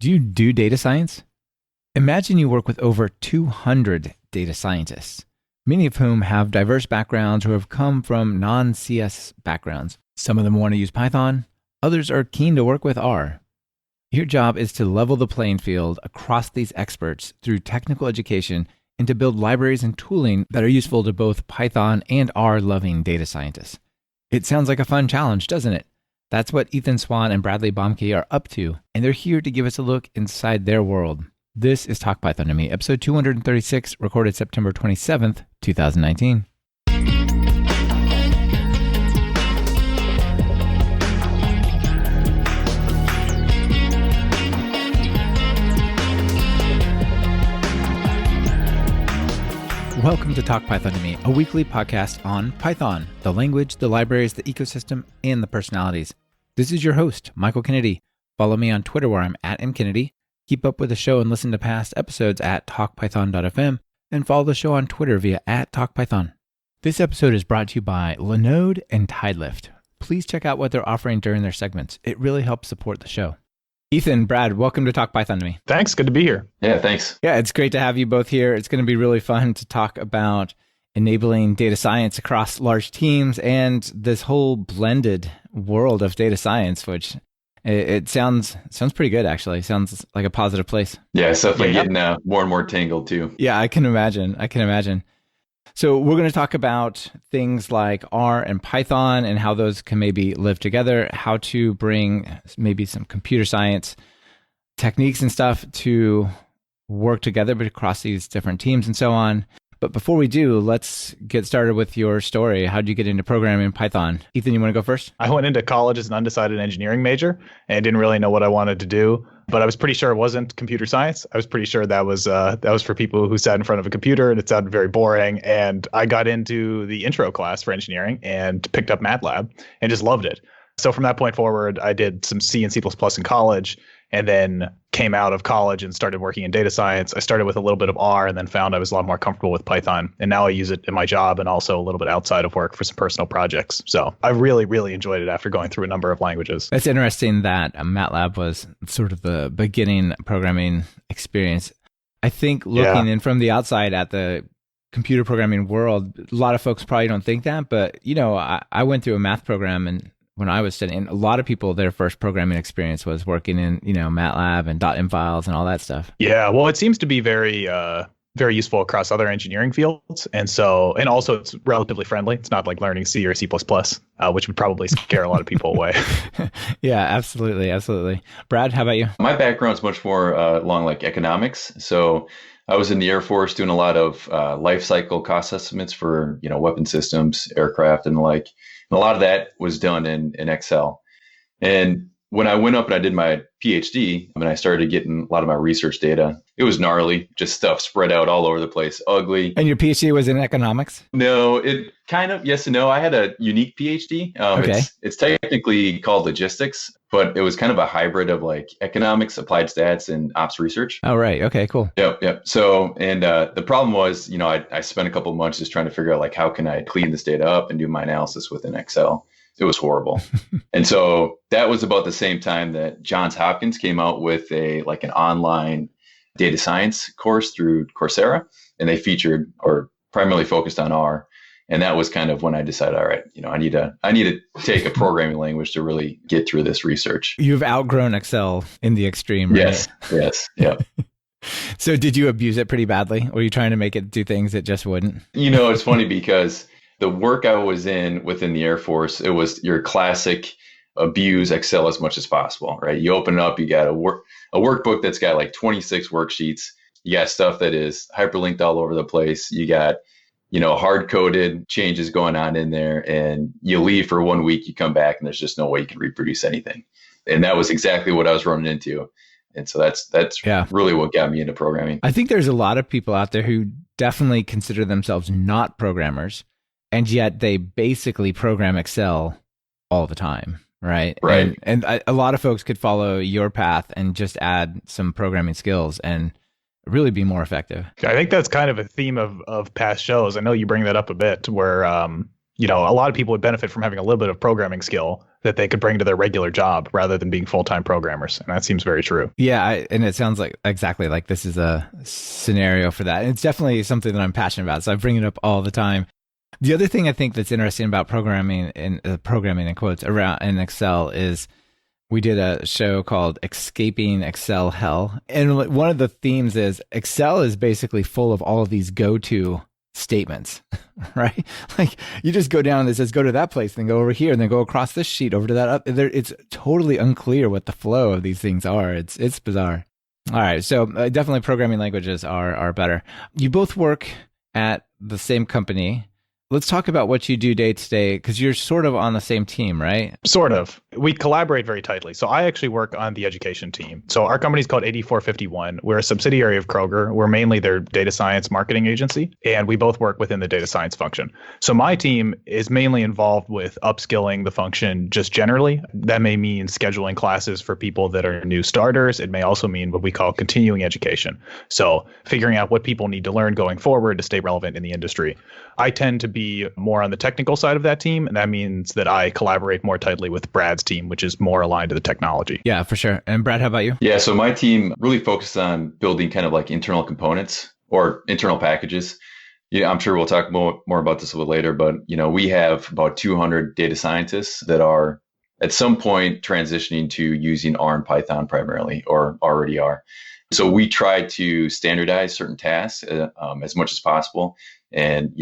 Do you do data science? Imagine you work with over 200 data scientists, many of whom have diverse backgrounds or have come from non-CS backgrounds. Some of them want to use Python, others are keen to work with R. Your job is to level the playing field across these experts through technical education and to build libraries and tooling that are useful to both Python and R-loving data scientists. It sounds like a fun challenge, doesn't it? That's what Ethan Swan and Bradley Boehmke are up to, and they're here to give us a look inside their world. This is Talk Python to Me, episode 236, recorded September 27th, 2019. Welcome to Talk Python to Me, a weekly podcast on Python, the language, the libraries, the ecosystem, and the personalities. This is your host, Michael Kennedy. Follow me on Twitter where I'm at mkennedy. Keep up with the show and listen to past episodes at talkpython.fm, and follow the show on Twitter via @talkpython. This episode is brought to you by Linode and Tidelift. Please check out what they're offering during their segments. It really helps support the show. Ethan, Brad, welcome to Talk Python to Me. Thanks. Good to be here. Yeah, thanks. Yeah, it's great to have you both here. It's going to be really fun to talk about enabling data science across large teams and this whole blended world of data science, which it sounds pretty good, actually. Sounds like a positive place. Yeah, it's definitely getting more and more tangled too. Yeah, I can imagine. So we're going to talk about things like R and Python and how those can maybe live together, how to bring maybe some computer science techniques and stuff to work together but across these different teams and so on. But before we do, let's get started with your story. How did you get into programming in Python? Ethan, you want to go first? I went into college as an undecided engineering major and didn't really know what I wanted to do, but I was pretty sure it wasn't computer science. I was pretty sure that was for people who sat in front of a computer, and it sounded very boring. And I got into the intro class for engineering and picked up MATLAB and just loved it. So from that point forward, I did some C and C++ in college, and then came out of college and started working in data science. I started with a little bit of R and then found I was a lot more comfortable with Python. And now I use it in my job and also a little bit outside of work for some personal projects. So I really, really enjoyed it after going through a number of languages. It's interesting that MATLAB was sort of the beginning programming experience. I think looking in from the outside at the computer programming world, a lot of folks probably don't think that. But, you know, I went through a math program and when I was studying, a lot of people, their first programming experience was working in, MATLAB and .env files and all that stuff. Yeah, well, it seems to be very useful across other engineering fields. And also it's relatively friendly. It's not like learning C or C++, which would probably scare a lot of people away. Yeah, absolutely. Brad, how about you? My background's much more along like economics. So I was in the Air Force doing a lot of life cycle cost estimates for, weapon systems, aircraft and the like. And a lot of that was done in Excel. And when I went up and I did my PhD, I started getting a lot of my research data. It was gnarly, just stuff spread out all over the place, ugly. And your PhD was in economics? No, it kind of, yes and no. I had a unique PhD. Okay. It's technically called logistics, but it was kind of a hybrid of like economics, applied stats, and ops research. Oh, right. Okay, cool. Yep. So, and the problem was, I spent a couple of months just trying to figure out like, how can I clean this data up and do my analysis within Excel? It was horrible. And so that was about the same time that Johns Hopkins came out with an online data science course through Coursera, and they featured or primarily focused on R. And that was kind of when I decided, all right, I need to take a programming language to really get through this research. You've outgrown Excel in the extreme, right? Yes. Yep. So did you abuse it pretty badly? Or were you trying to make it do things it just wouldn't? It's funny because the work I was in within the Air Force, it was your classic abuse Excel as much as possible, right? You open it up, you got a workbook that's got like 26 worksheets. You got stuff that is hyperlinked all over the place. You got, hard-coded changes going on in there, and you leave for 1 week, you come back, and there's just no way you can reproduce anything. And that was exactly what I was running into. And so that's really what got me into programming. I think there's a lot of people out there who definitely consider themselves not programmers, and yet they basically program Excel all the time, right? Right. And a lot of folks could follow your path and just add some programming skills and really be more effective. I think that's kind of a theme of past shows. I know you bring that up a bit where, a lot of people would benefit from having a little bit of programming skill that they could bring to their regular job rather than being full-time programmers. And that seems very true. Yeah, and it sounds like exactly like this is a scenario for that. And it's definitely something that I'm passionate about, so I bring it up all the time. The other thing I think that's interesting about programming in quotes around in Excel is we did a show called Escaping Excel Hell. And one of the themes is Excel is basically full of all of these go-to statements, right? Like you just go down and it says, go to that place, then go over here, and then go across this sheet over to that. It's totally unclear what the flow of these things are. It's bizarre. All right. So definitely programming languages are better. You both work at the same company. Let's talk about what you do day to day, because you're sort of on the same team, right? Sort of. We collaborate very tightly. So I actually work on the education team. So our company is called 8451. We're a subsidiary of Kroger. We're mainly their data science marketing agency, and we both work within the data science function. So my team is mainly involved with upskilling the function just generally. That may mean scheduling classes for people that are new starters. It may also mean what we call continuing education. So figuring out what people need to learn going forward to stay relevant in the industry. I tend to be more on the technical side of that team, and that means that I collaborate more tightly with Brad's team, which is more aligned to the technology. Yeah, for sure. And Brad, how about you? Yeah, so my team really focused on building kind of like internal components or internal packages. Yeah, I'm sure we'll talk more about this a little later, but we have about 200 data scientists that are at some point transitioning to using R and Python primarily, or already are. So we try to standardize certain tasks as much as possible. And,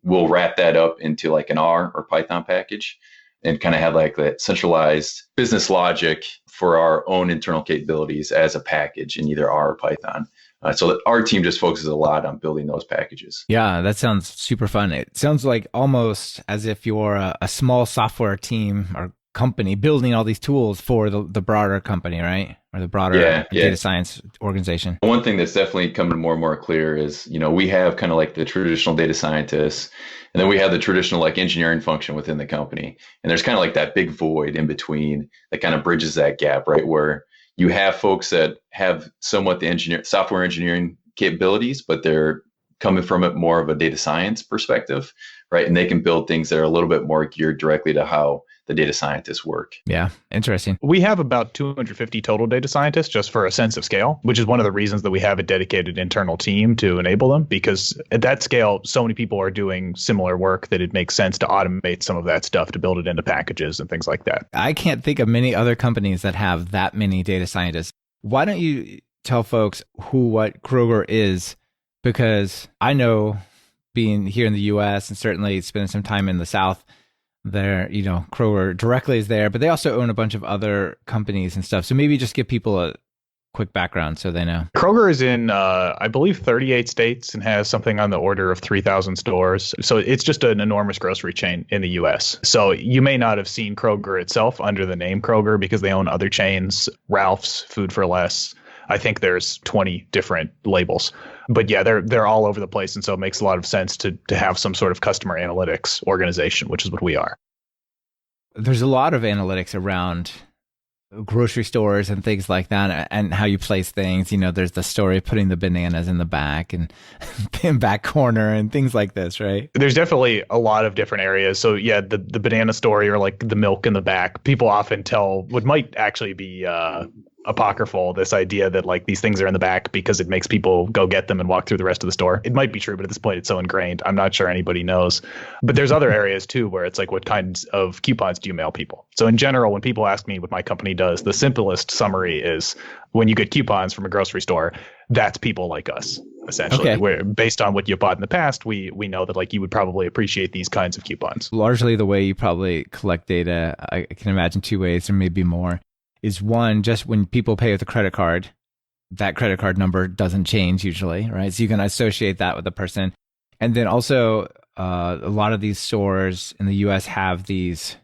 we'll wrap that up into like an R or Python package and kind of have like that centralized business logic for our own internal capabilities as a package in either R or Python. So that our team just focuses a lot on building those packages. Yeah, that sounds super fun. It sounds like almost as if you're a small software team or company building all these tools for the broader company, right? Or the broader data science organization. One thing that's definitely coming more and more clear is, we have kind of like the traditional data scientists, and then we have the traditional like engineering function within the company. And there's kind of like that big void in between that kind of bridges that gap, right? Where you have folks that have somewhat the software engineering capabilities, but they're coming from it more of a data science perspective, right? And they can build things that are a little bit more geared directly to how the data scientists work. Yeah, interesting. We have about 250 total data scientists, just for a sense of scale, which is one of the reasons that we have a dedicated internal team to enable them, because at that scale, so many people are doing similar work that it makes sense to automate some of that stuff to build it into packages and things like that. I can't think of many other companies that have that many data scientists. Why don't you tell folks what Kroger is? Because I know, being here in the US and certainly spending some time in the South, there, Kroger directly is there, but they also own a bunch of other companies and stuff. So maybe just give people a quick background so they know. Kroger is in, I believe, 38 states and has something on the order of 3,000 stores. So it's just an enormous grocery chain in the U.S. So you may not have seen Kroger itself under the name Kroger because they own other chains, Ralph's, Food for Less. I think there's 20 different labels. But yeah, they're all over the place. And so it makes a lot of sense to have some sort of customer analytics organization, which is what we are. There's a lot of analytics around grocery stores and things like that, and how you place things. There's the story of putting the bananas in the back and back corner and things like this, right? There's definitely a lot of different areas. So yeah, the banana story, or like the milk in the back, people often tell what might actually be apocryphal, this idea that like these things are in the back because it makes people go get them and walk through the rest of the store. It might be true, but at this point it's so ingrained, I'm not sure anybody knows. But there's other areas too where it's like, what kinds of coupons do you mail people? So in general, when people ask me what my company does, the simplest summary is when you get coupons from a grocery store, that's people like us, essentially. Okay. Where based on what you bought in the past, we know that like you would probably appreciate these kinds of coupons. Largely the way you probably collect data, I can imagine two ways or maybe more. Is one, just when people pay with a credit card, that credit card number doesn't change usually, right? So you can associate that with a person. And then also, a lot of these stores in the US have these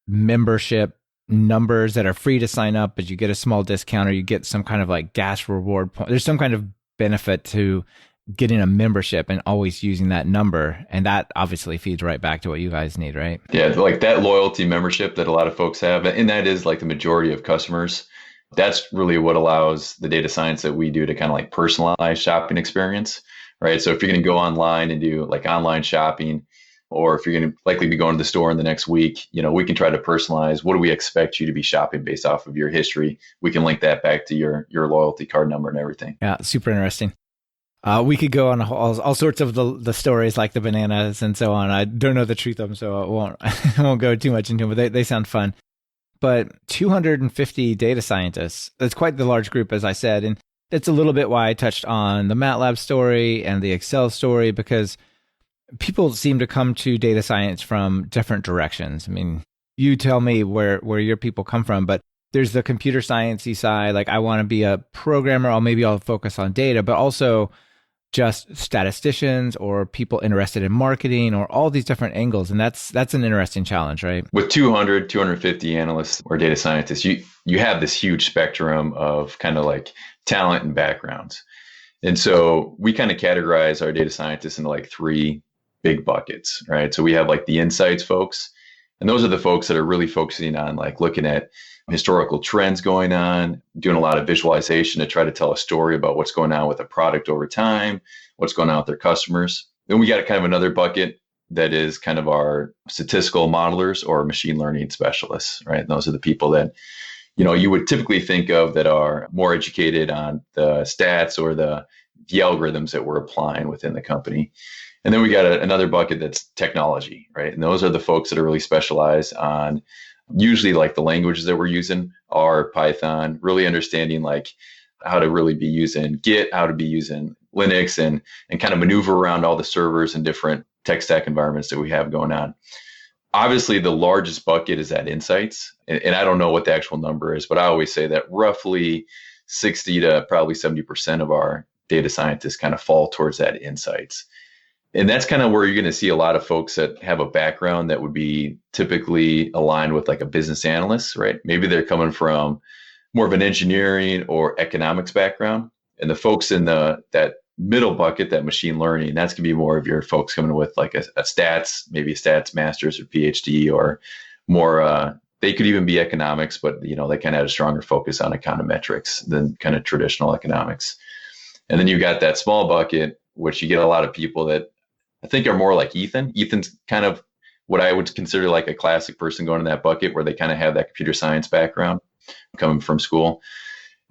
membership numbers that are free to sign up, but you get a small discount or you get some kind of like gas reward point. There's some kind of benefit to getting a membership and always using that number. And that obviously feeds right back to what you guys need, right? Yeah, like that loyalty membership that a lot of folks have, and that is like the majority of customers. That's really what allows the data science that we do to kind of like personalize shopping experience, right? So if you're going to go online and do like online shopping, or if you're going to likely be going to the store in the next week, we can try to personalize. What do we expect you to be shopping based off of your history? We can link that back to your loyalty card number and everything. Yeah, super interesting. We could go on all sorts of the stories like the bananas and so on. I don't know the truth of them, so I won't go too much into them, but they sound fun. But 250 data scientists, that's quite the large group, as I said. And that's a little bit why I touched on the MATLAB story and the Excel story, because people seem to come to data science from different directions. I mean, you tell me where your people come from, but there's the computer sciencey side. Like, I want to be a programmer, or maybe I'll focus on data, but also just statisticians or people interested in marketing, or all these different angles. And that's an interesting challenge, right? With 250 analysts or data scientists, you have this huge spectrum of kind of like talent and backgrounds. And so we kind of categorize our data scientists into like three big buckets, right? So we have like the insights folks, and those are the folks that are really focusing on like looking at historical trends going on, doing a lot of visualization to try to tell a story about what's going on with a product over time, what's going on with their customers. Then we got kind of another bucket that is kind of our statistical modelers or machine learning specialists, right? And those are the people that, you would typically think of that are more educated on the stats or the algorithms that we're applying within the company. And then we got another bucket that's technology, right? And those are the folks that are really specialized on usually like the languages that we're using, R, Python, really understanding like how to really be using Git, how to be using Linux, and kind of maneuver around all the servers and different tech stack environments that we have going on. Obviously, the largest bucket is that insights. And I don't know what the actual number is, but I always say that roughly 60 to probably 70% of our data scientists kind of fall towards that insights. And that's kind of where you're going to see a lot of folks that have a background that would be typically aligned with like a business analyst, right? Maybe they're coming from more of an engineering or economics background. And the folks in that middle bucket, that machine learning, that's going to be more of your folks coming with like a stats, maybe a stats master's or PhD, or more, they could even be economics, but they kind of had a stronger focus on econometrics than kind of traditional economics. And then you got that small bucket, which you get a lot of people that I think are more like Ethan. Ethan's kind of what I would consider like a classic person going in that bucket, where they kind of have that computer science background coming from school.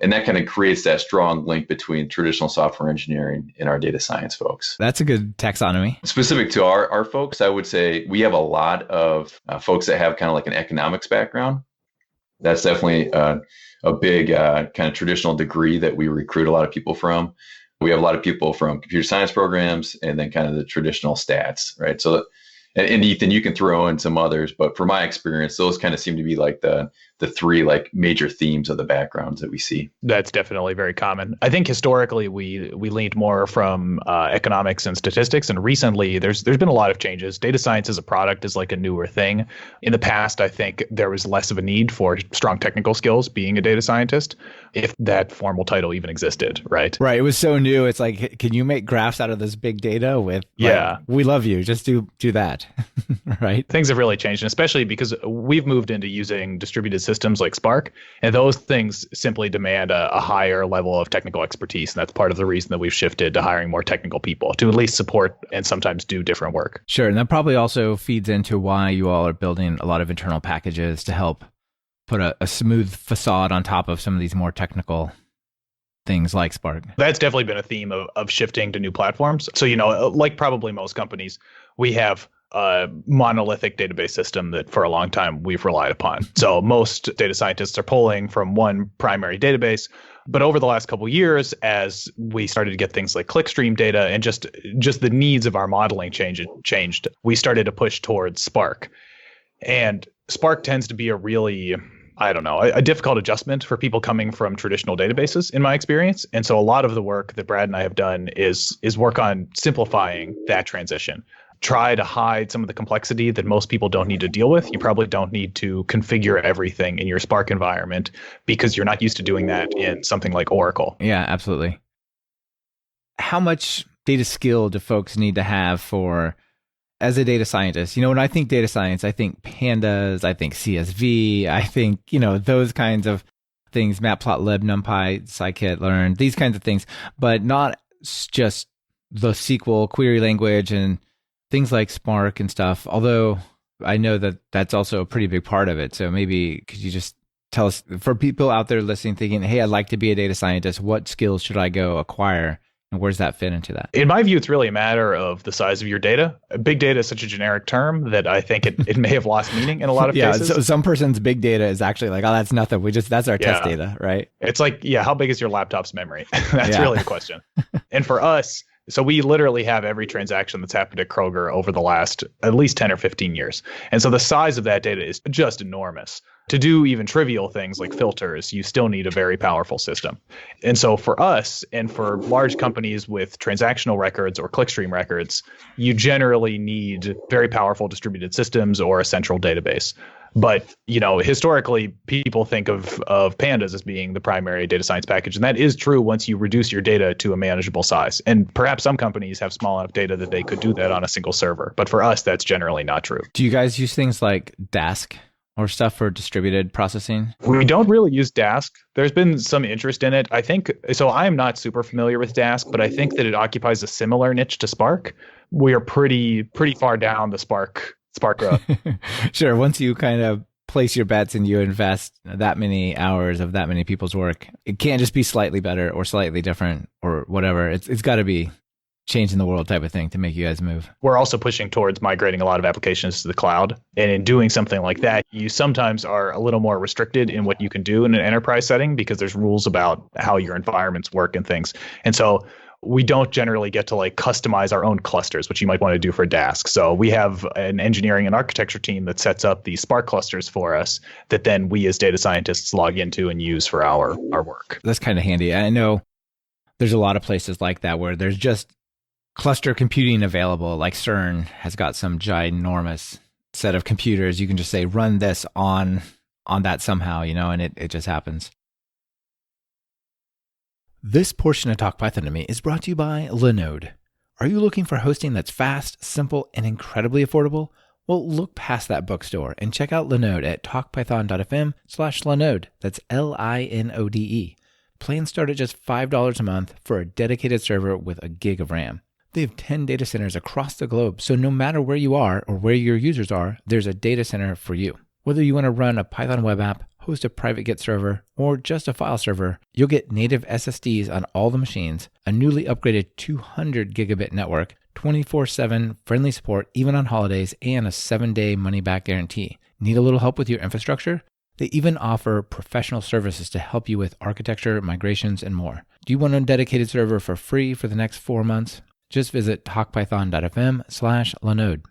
And that kind of creates that strong link between traditional software engineering and our data science folks. That's a good taxonomy. Specific to our folks, I would say we have a lot of folks that have kind of like an economics background. That's definitely a big kind of traditional degree that we recruit a lot of people from. We have a lot of people from computer science programs, and then kind of the traditional stats, right? So, and Ethan, you can throw in some others, but from my experience, those kind of seem to be like the three like major themes of the backgrounds that we see. That's definitely very common. I think historically we leaned more from economics and statistics, and recently there's been a lot of changes. Data science as a product is like a newer thing. In the past, I think there was less of a need for strong technical skills being a data scientist, if that formal title even existed, right? Right. It was so new. It's like, can you make graphs out of this big data with? Yeah, we love you. Just do that, right? Things have really changed, and especially because we've moved into using distributed systems like Spark, and those things simply demand a higher level of technical expertise, and that's part of the reason that we've shifted to hiring more technical people to at least support and sometimes do different work. Sure, and that probably also feeds into why you all are building a lot of internal packages to help put a smooth facade on top of some of these more technical things like Spark. That's definitely been a theme of shifting to new platforms. So, like probably most companies, we have a monolithic database system that for a long time we've relied upon. So most data scientists are pulling from one primary database. But over the last couple of years, as we started to get things like clickstream data and just the needs of our modeling changed, we started to push towards Spark. And Spark tends to be a really, a difficult adjustment for people coming from traditional databases, in my experience. And so a lot of the work that Brad and I have done is work on simplifying that transition. Try to hide some of the complexity that most people don't need to deal with. You probably don't need to configure everything in your Spark environment because you're not used to doing that in something like Oracle. Yeah, absolutely. How much data skill do folks need to have as a data scientist? When I think data science, I think pandas, I think CSV, I think, those kinds of things, matplotlib, numpy, scikit-learn, these kinds of things, but not just the SQL query language and things like Spark and stuff, although I know that that's also a pretty big part of it. So maybe could you just tell us, for people out there listening, thinking, hey, I'd like to be a data scientist, what skills should I go acquire? And where does that fit into that? In my view, it's really a matter of the size of your data. Big data is such a generic term that I think it may have lost meaning in a lot of cases. So some person's big data is actually like, oh, that's nothing. That's our test data, right? It's like, how big is your laptop's memory? That's really the question. And for us, so we literally have every transaction that's happened at Kroger over the last at least 10 or 15 years. And so the size of that data is just enormous. To do even trivial things like filters, you still need a very powerful system. And so for us and for large companies with transactional records or clickstream records, you generally need very powerful distributed systems or a central database. But, historically, people think of pandas as being the primary data science package. And that is true once you reduce your data to a manageable size. And perhaps some companies have small enough data that they could do that on a single server. But for us, that's generally not true. Do you guys use things like Dask or stuff for distributed processing? We don't really use Dask. There's been some interest in it. I think, so I'm not super familiar with Dask, but I think that it occupies a similar niche to Spark. We are pretty far down the Spark road. Sure. Once you kind of place your bets and you invest that many hours of that many people's work, it can't just be slightly better or slightly different or whatever. It's got to be changing the world type of thing to make you guys move. We're also pushing towards migrating a lot of applications to the cloud. And in doing something like that, you sometimes are a little more restricted in what you can do in an enterprise setting because there's rules about how your environments work and things. And so we don't generally get to customize our own clusters, which you might want to do for Dask. So we have an engineering and architecture team that sets up the Spark clusters for us that then we as data scientists log into and use for our work. That's kind of handy. I know there's a lot of places like that where there's just cluster computing available. Like CERN has got some ginormous set of computers. You can just say, run this on that somehow, and it just happens. This portion of Talk Python to Me is brought to you by Linode. Are you looking for hosting that's fast, simple, and incredibly affordable? Well, look past that bookstore and check out Linode at talkpython.fm/Linode. That's Linode. Plans start at just $5 a month for a dedicated server with a gig of RAM. They have 10 data centers across the globe, so no matter where you are or where your users are, there's a data center for you. Whether you want to run a Python web app, host a private Git server, or just a file server, you'll get native SSDs on all the machines, a newly upgraded 200 gigabit network, 24/7 friendly support even on holidays, and a 7-day money-back guarantee. Need a little help with your infrastructure? They even offer professional services to help you with architecture, migrations, and more. Do you want a dedicated server for free for the next 4 months? Just visit talkpython.fm/Linode.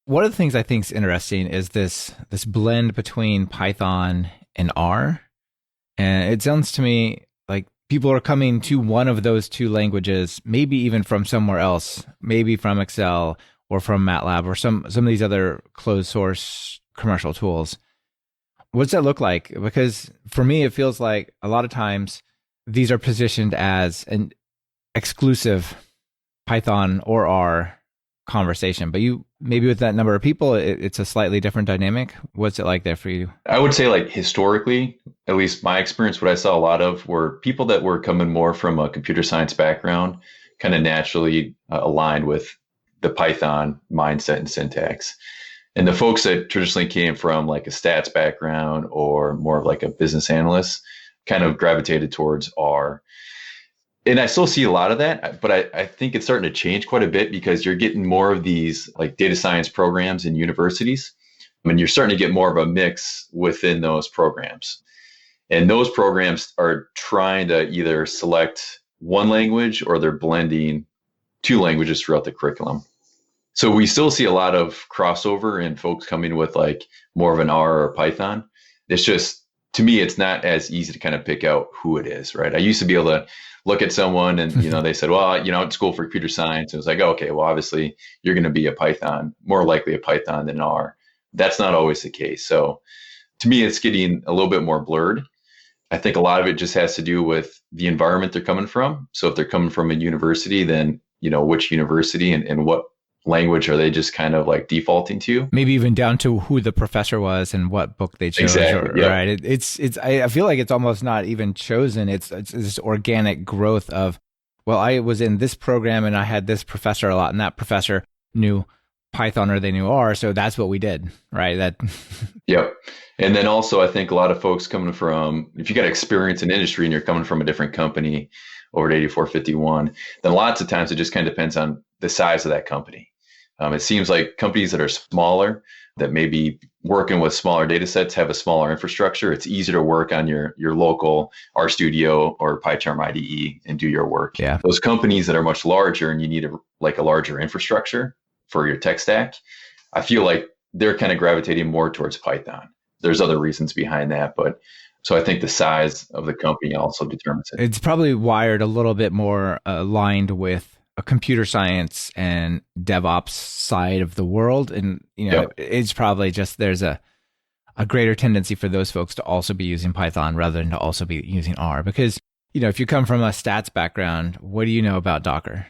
One of the things I think is interesting is this blend between Python and R. And it sounds to me like people are coming to one of those two languages, maybe even from somewhere else, maybe from Excel or from MATLAB or some of these other closed source commercial tools. What's that look like? Because for me, it feels like a lot of times these are positioned as an exclusive Python or R conversation, but maybe with that number of people, it's a slightly different dynamic. What's it like there for you? I would say historically, at least my experience, what I saw a lot of were people that were coming more from a computer science background, kind of naturally aligned with the Python mindset and syntax. And the folks that traditionally came from a stats background or more of a business analyst kind of gravitated towards R. And I still see a lot of that, but I think it's starting to change quite a bit because you're getting more of these data science programs in universities. I mean, you're starting to get more of a mix within those programs. And those programs are trying to either select one language or they're blending two languages throughout the curriculum. So we still see a lot of crossover and folks coming with more of an R or Python. It's just, to me, it's not as easy to kind of pick out who it is, right? I used to be able to look at someone and, they said, well, I went to school for computer science. And it was like, okay, well, obviously you're going to be a Python, more likely a Python than R. That's not always the case. So to me, it's getting a little bit more blurred. I think a lot of it just has to do with the environment they're coming from. So if they're coming from a university, then, which university and what language are they just kind of defaulting to? Maybe even down to who the professor was and what book they chose. Exactly. Yep. Right. I feel like it's almost not even chosen. It's this organic growth of, well, I was in this program and I had this professor a lot, and that professor knew Python or they knew R, so that's what we did, right? That Yep. And then also, I think a lot of folks coming from, if you got experience in industry and you're coming from a different company over at 8451, then lots of times it just kind of depends on the size of that company. It seems like companies that are smaller, that maybe working with smaller data sets, have a smaller infrastructure. It's easier to work on your local RStudio or PyCharm IDE and do your work. Yeah. Those companies that are much larger and you need a larger infrastructure for your tech stack, I feel like they're kind of gravitating more towards Python. There's other reasons behind that, but so I think the size of the company also determines it. it's probably wired a little bit more aligned with a computer science and DevOps side of the world. And, Yep. it's probably just there's a greater tendency for those folks to also be using Python rather than to also be using R. Because, if you come from a stats background, what do you know about Docker?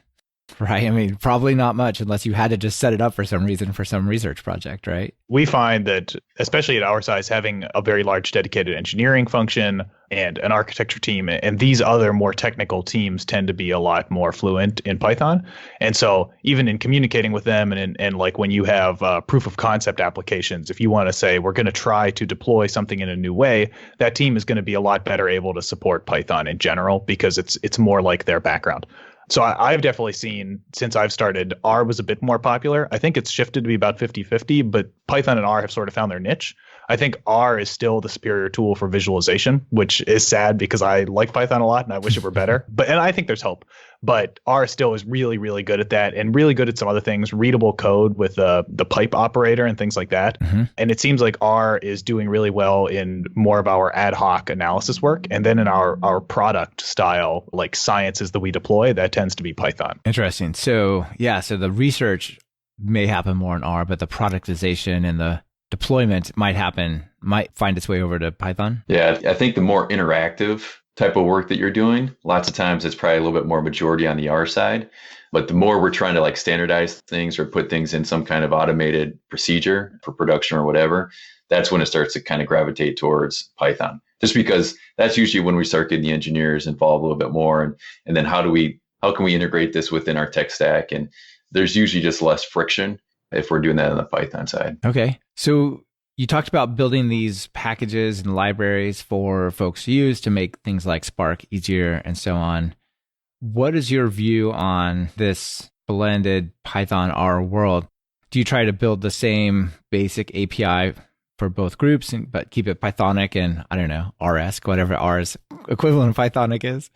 Right? I mean, probably not much unless you had to just set it up for some reason for some research project, right? We find that, especially at our size, having a very large dedicated engineering function and an architecture team and these other more technical teams tend to be a lot more fluent in Python. And so even in communicating with them and like when you have proof of concept applications, if you want to say we're going to try to deploy something in a new way, that team is going to be a lot better able to support Python in general because it's more like their background. So I've definitely seen, since I've started, R was a bit more popular. I think it's shifted to be about 50-50, but Python and R have sort of found their niche. I think R is still the superior tool for visualization, which is sad because I like Python a lot and I wish it were better. And I think there's hope. But R still is really, really good at that and really good at some other things, readable code with the pipe operator and things like that. Mm-hmm. And it seems like R is doing really well in more of our ad hoc analysis work. And then in our product style, like sciences that we deploy, that tends to be Python. Interesting. So the research may happen more in R, but the productization and the deployment might find its way over to Python. Yeah, I think the more interactive type of work that you're doing, lots of times it's probably a little bit more majority on the R side. But the more we're trying to standardize things or put things in some kind of automated procedure for production or whatever, that's when it starts to kind of gravitate towards Python. Just because that's usually when we start getting the engineers involved a little bit more. And then how can we integrate this within our tech stack? And there's usually just less friction if we're doing that on the Python side. Okay. So you talked about building these packages and libraries for folks to use to make things like Spark easier and so on. What is your view on this blended Python R world? Do you try to build the same basic API for both groups, but keep it Pythonic and, I don't know, R-esque, whatever R's equivalent of Pythonic is?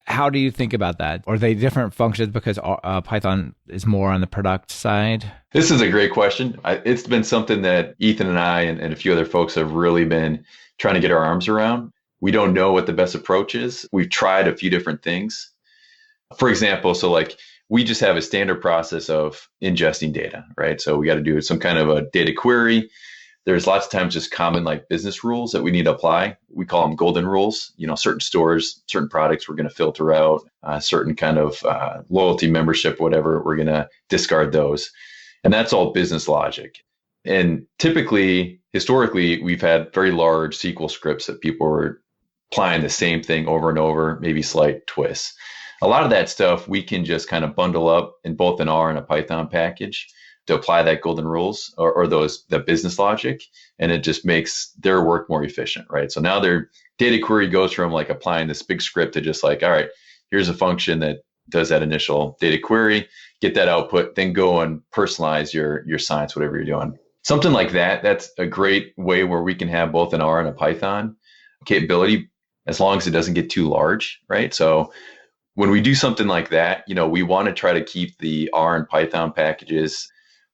How do you think about that? Are they different functions because Python is more on the product side? This is a great question. It's been something that Ethan and I and a few other folks have really been trying to get our arms around. We don't know what the best approach is. We've tried a few different things. For example, we just have a standard process of ingesting data, right? So we got to do some kind of a data query. There's lots of times just common business rules that we need to apply. We call them golden rules. Certain stores, certain products we're going to filter out, certain kind of loyalty membership, whatever, we're going to discard those. And that's all business logic. And typically, historically, we've had very large SQL scripts that people were applying the same thing over and over, maybe slight twists. A lot of that stuff we can just kind of bundle up in both an R and a Python package to apply that golden rules or the business logic, and it just makes their work more efficient, right? So now their data query goes from applying this big script to just all right, here's a function that does that initial data query, get that output, then go and personalize your science, whatever you're doing. Something like that, that's a great way where we can have both an R and a Python capability as long as it doesn't get too large, right? So when we do something like that, we want to try to keep the R and Python packages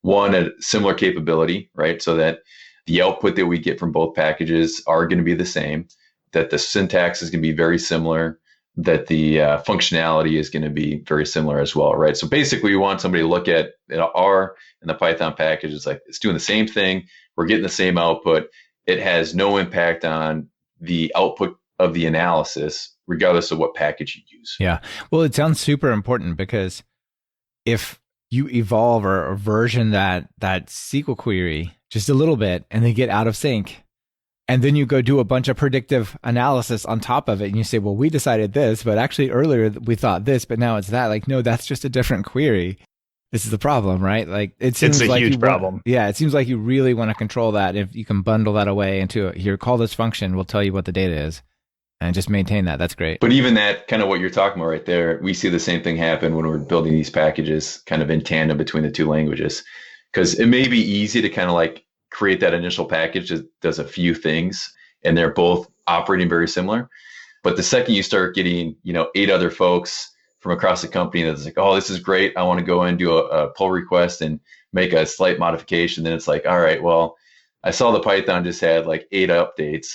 a similar capability, right? So that the output that we get from both packages are going to be the same, that the syntax is going to be very similar, that the functionality is going to be very similar as well, right? So basically, we want somebody to look at R and the Python package. It's doing the same thing. We're getting the same output. It has no impact on the output of the analysis, regardless of what package you use. Yeah. Well, it sounds super important because if you evolve or version that SQL query just a little bit and they get out of sync, And then you go do a bunch of predictive analysis on top of it. And you say, well, we decided this, but actually earlier we thought this, but now it's that. Like, no, that's just a different query. This is the problem, right? Like, it seems it's a like huge problem. Yeah, it seems like you really want to control that. If you can bundle that away into here, call this function, we'll tell you what the data is, and just maintain that. That's great. But even that, kind of what you're talking about right there, we see the same thing happen when we're building these packages kind of in tandem between the two languages. Because it may be easy to kind of like create that initial package that does a few things, and they're both operating very similar. But the second you start getting, 8 other folks from across the company that's like, oh, this is great, I want to go in and do a pull request and make a slight modification, then it's like, all right, well, I saw the Python just had like 8 updates.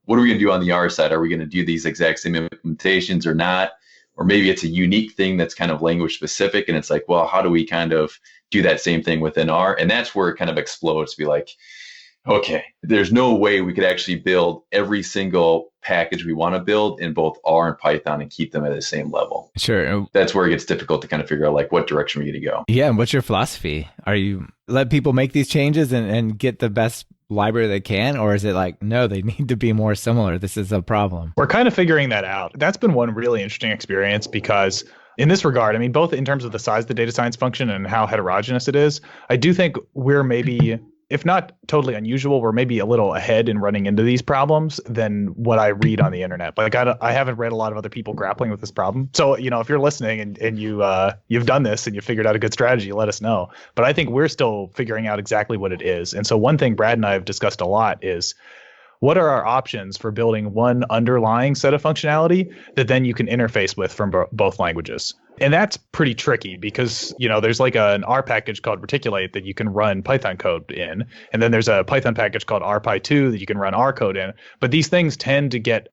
What are we going to do on the R side? Are we going to do these exact same implementations or not? Or maybe it's a unique thing that's kind of language specific, and it's like, well, how do we kind of do that same thing within R? And that's where it kind of explodes to be like, okay, there's no way we could actually build every single package we want to build in both R and Python and keep them at the same level. Sure. That's where it gets difficult to kind of figure out like what direction we're going to go. Yeah. And what's your philosophy? Are you let people make these changes and get the best library they can? Or is it like, no, they need to be more similar? This is a problem. We're kind of figuring that out. That's been one really interesting experience because in this regard, I mean, both in terms of the size of the data science function and how heterogeneous it is, I do think we're maybe, if not totally unusual, we're maybe a little ahead in running into these problems than what I read on the internet. Like I haven't read a lot of other people grappling with this problem. So, if you're listening and you've done this and you figured out a good strategy, let us know. But I think we're still figuring out exactly what it is. And so one thing Brad and I have discussed a lot is, what are our options for building one underlying set of functionality that then you can interface with from both languages? And that's pretty tricky because, there's like an R package called Reticulate that you can run Python code in. And then there's a Python package called RPy2 that you can run R code in. But these things tend to get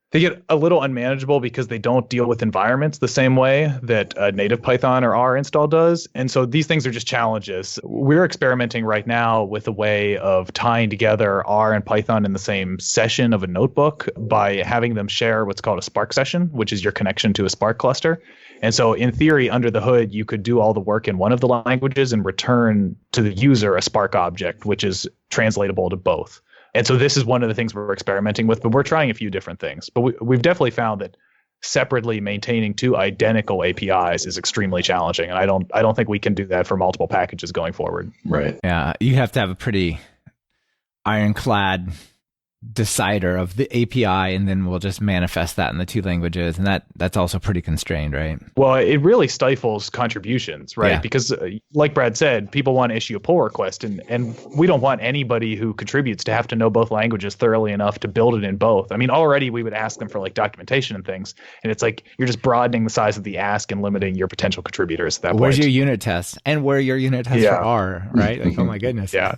a little unmanageable because they don't deal with environments the same way that a native Python or R install does. And so these things are just challenges. We're experimenting right now with a way of tying together R and Python in the same session of a notebook by having them share what's called a Spark session, which is your connection to a Spark cluster. And so in theory, under the hood, you could do all the work in one of the languages and return to the user a Spark object, which is translatable to both. And so this is one of the things we're experimenting with, but we're trying a few different things. But we've definitely found that separately maintaining 2 identical APIs is extremely challenging. And I don't think we can do that for multiple packages going forward. Right. Yeah. You have to have a pretty ironclad decider of the API, and then we'll just manifest that in the 2 languages. And that's also pretty constrained, right? Well, it really stifles contributions, right? Yeah. Because like Brad said, people want to issue a pull request, and we don't want anybody who contributes to have to know both languages thoroughly enough to build it in both. I mean, already we would ask them for like documentation and things, and it's like you're just broadening the size of the ask and limiting your potential contributors at that Where's point. your unit test? And where are your unit tests for R, right? Like, oh my goodness. Yeah.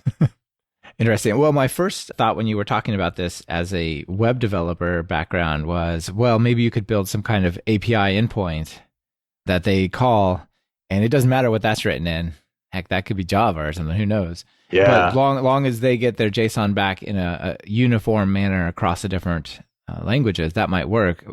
Interesting. Well, my first thought when you were talking about this as a web developer background was, well, maybe you could build some kind of API endpoint that they call, and it doesn't matter what that's written in. Heck, that could be Java or something. Who knows? Yeah. But long as they get their JSON back in a uniform manner across the different languages, that might work.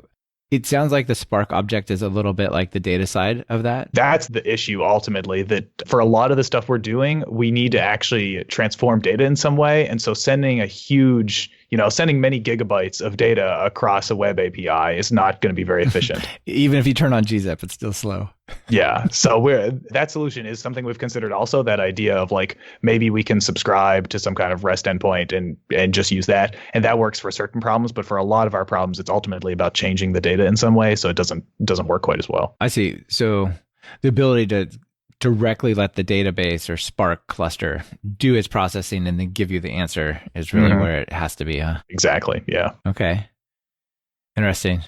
It sounds like the Spark object is a little bit like the data side of that. That's the issue ultimately, that for a lot of the stuff we're doing, we need to actually transform data in some way. And so sending a huge, sending many gigabytes of data across a web API is not going to be very efficient. Even if you turn on gzip, it's still slow. Yeah. So that solution is something we've considered also, that idea of like, maybe we can subscribe to some kind of REST endpoint and just use that. And that works for certain problems. But for a lot of our problems, it's ultimately about changing the data in some way. So it doesn't work quite as well. I see. So the ability to directly let the database or Spark cluster do its processing and then give you the answer is really where it has to be, huh? Exactly. Yeah. Okay. Interesting.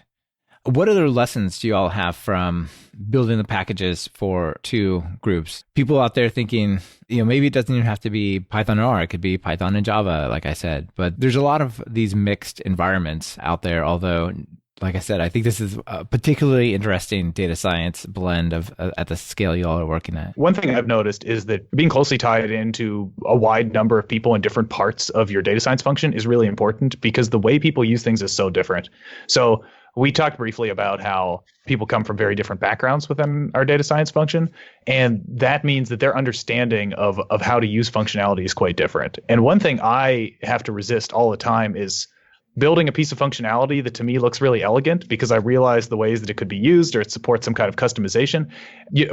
What other lessons do you all have from building the packages for 2 groups? People out there thinking, maybe it doesn't even have to be Python or R. It could be Python and Java, like I said. But there's a lot of these mixed environments out there, although, like I said, I think this is a particularly interesting data science blend of at the scale you all are working at. One thing I've noticed is that being closely tied into a wide number of people in different parts of your data science function is really important, because the way people use things is so different. So we talked briefly about how people come from very different backgrounds within our data science function. And that means that their understanding of how to use functionality is quite different. And one thing I have to resist all the time is building a piece of functionality that to me looks really elegant because I realize the ways that it could be used or it supports some kind of customization.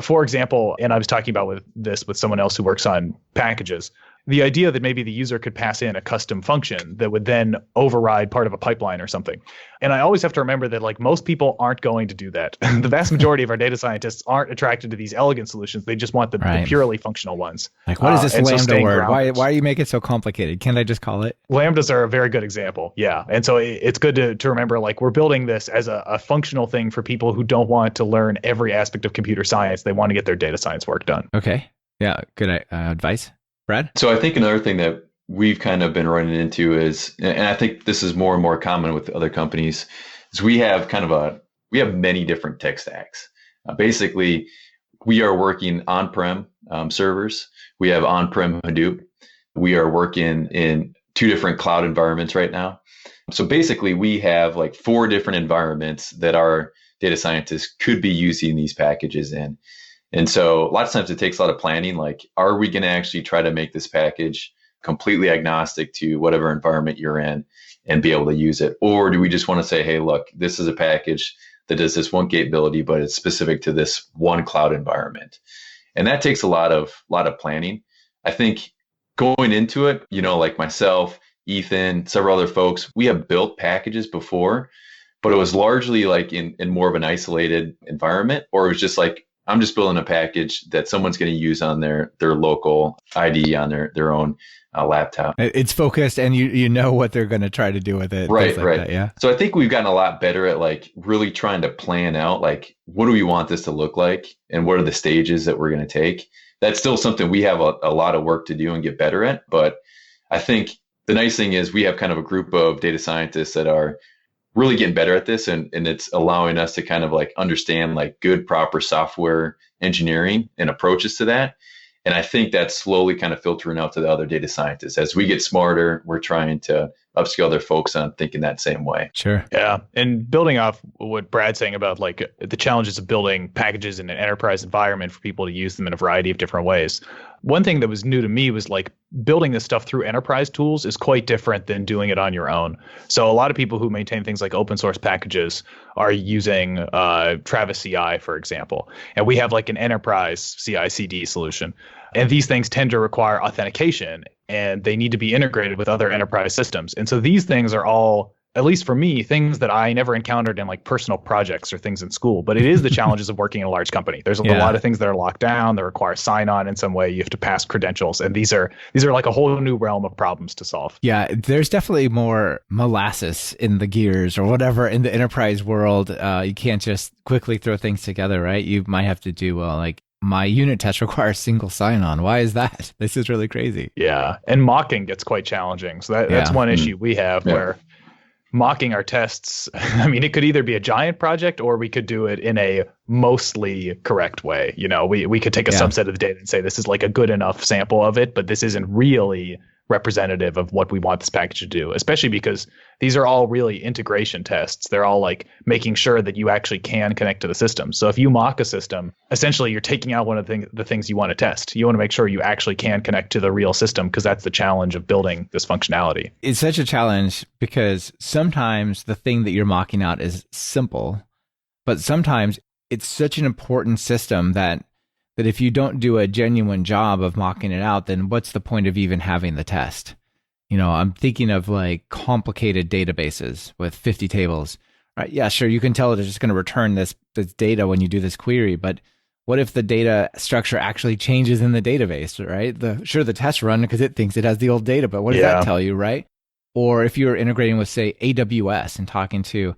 For example, and I was talking about with someone else who works on packages, the idea that maybe the user could pass in a custom function that would then override part of a pipeline or something. And I always have to remember that like most people aren't going to do that. The vast majority of our data scientists aren't attracted to these elegant solutions. They just want the purely functional ones. Like, what is this Lambda word? Why are you making it so complicated? Can't I just call it? Lambdas are a very good example. Yeah. And so it's good to remember, like, we're building this as a functional thing for people who don't want to learn every aspect of computer science. They want to get their data science work done. Okay. Yeah. Good advice. Brad? So I think another thing that we've kind of been running into is, and I think this is more and more common with other companies, is we have many different tech stacks. Basically, we are working on-prem servers. We have on-prem Hadoop. We are working in 2 different cloud environments right now. So basically, we have like 4 different environments that our data scientists could be using these packages in. And so a lot of times it takes a lot of planning. Like, are we going to actually try to make this package completely agnostic to whatever environment you're in and be able to use it? Or do we just want to say, hey, look, this is a package that does this one capability, but it's specific to this one cloud environment? And that takes a lot of planning. I think going into it, like myself, Ethan, several other folks, we have built packages before, but it was largely like in more of an isolated environment, or it was just like, I'm just building a package that someone's going to use on their local ID on their own laptop. It's focused, and you know what they're going to try to do with it. Right. That, yeah. So I think we've gotten a lot better at like really trying to plan out like, what do we want this to look like, and what are the stages that we're going to take. That's still something we have a lot of work to do and get better at. But I think the nice thing is we have kind of a group of data scientists that are really getting better at this, and it's allowing us to kind of like understand like good, proper software engineering and approaches to that. And I think that's slowly kind of filtering out to the other data scientists. As we get smarter, we're trying to upskill other folks on thinking that same way. Sure. Yeah. And building off what Brad's saying about like the challenges of building packages in an enterprise environment for people to use them in a variety of different ways. One thing that was new to me was like building this stuff through enterprise tools is quite different than doing it on your own. So a lot of people who maintain things like open source packages are using Travis CI, for example. And we have like an enterprise CI/CD solution. And these things tend to require authentication, and they need to be integrated with other enterprise systems. And so these things are all, at least for me, things that I never encountered in like personal projects or things in school. But it is the challenges of working in a large company. There's a lot of things that are locked down, that require sign-on in some way. You have to pass credentials, and these are like a whole new realm of problems to solve. Yeah, there's definitely more molasses in the gears or whatever in the enterprise world. You can't just quickly throw things together, right? You might have to do like, my unit test requires single sign-on. Why is that? This is really crazy. Yeah, and mocking gets quite challenging. So that's one issue we have where mocking our tests, I mean, it could either be a giant project or we could do it in a mostly correct way. We could take a subset of the data and say this is like a good enough sample of it, but this isn't really representative of what we want this package to do, especially because these are all really integration tests. They're all like making sure that you actually can connect to the system. So if you mock a system, essentially you're taking out one of the things you want to test. You want to make sure you actually can connect to the real system, because that's the challenge of building this functionality. It's such a challenge because sometimes the thing that you're mocking out is simple, but sometimes it's such an important system that if you don't do a genuine job of mocking it out, then what's the point of even having the test? I'm thinking of like complicated databases with 50 tables. Right? Yeah, sure, you can tell it's just going to return this data when you do this query, but what if the data structure actually changes in the database, right? The tests run because it thinks it has the old data, but what does that tell you, right? Or if you're integrating with, say, AWS and talking to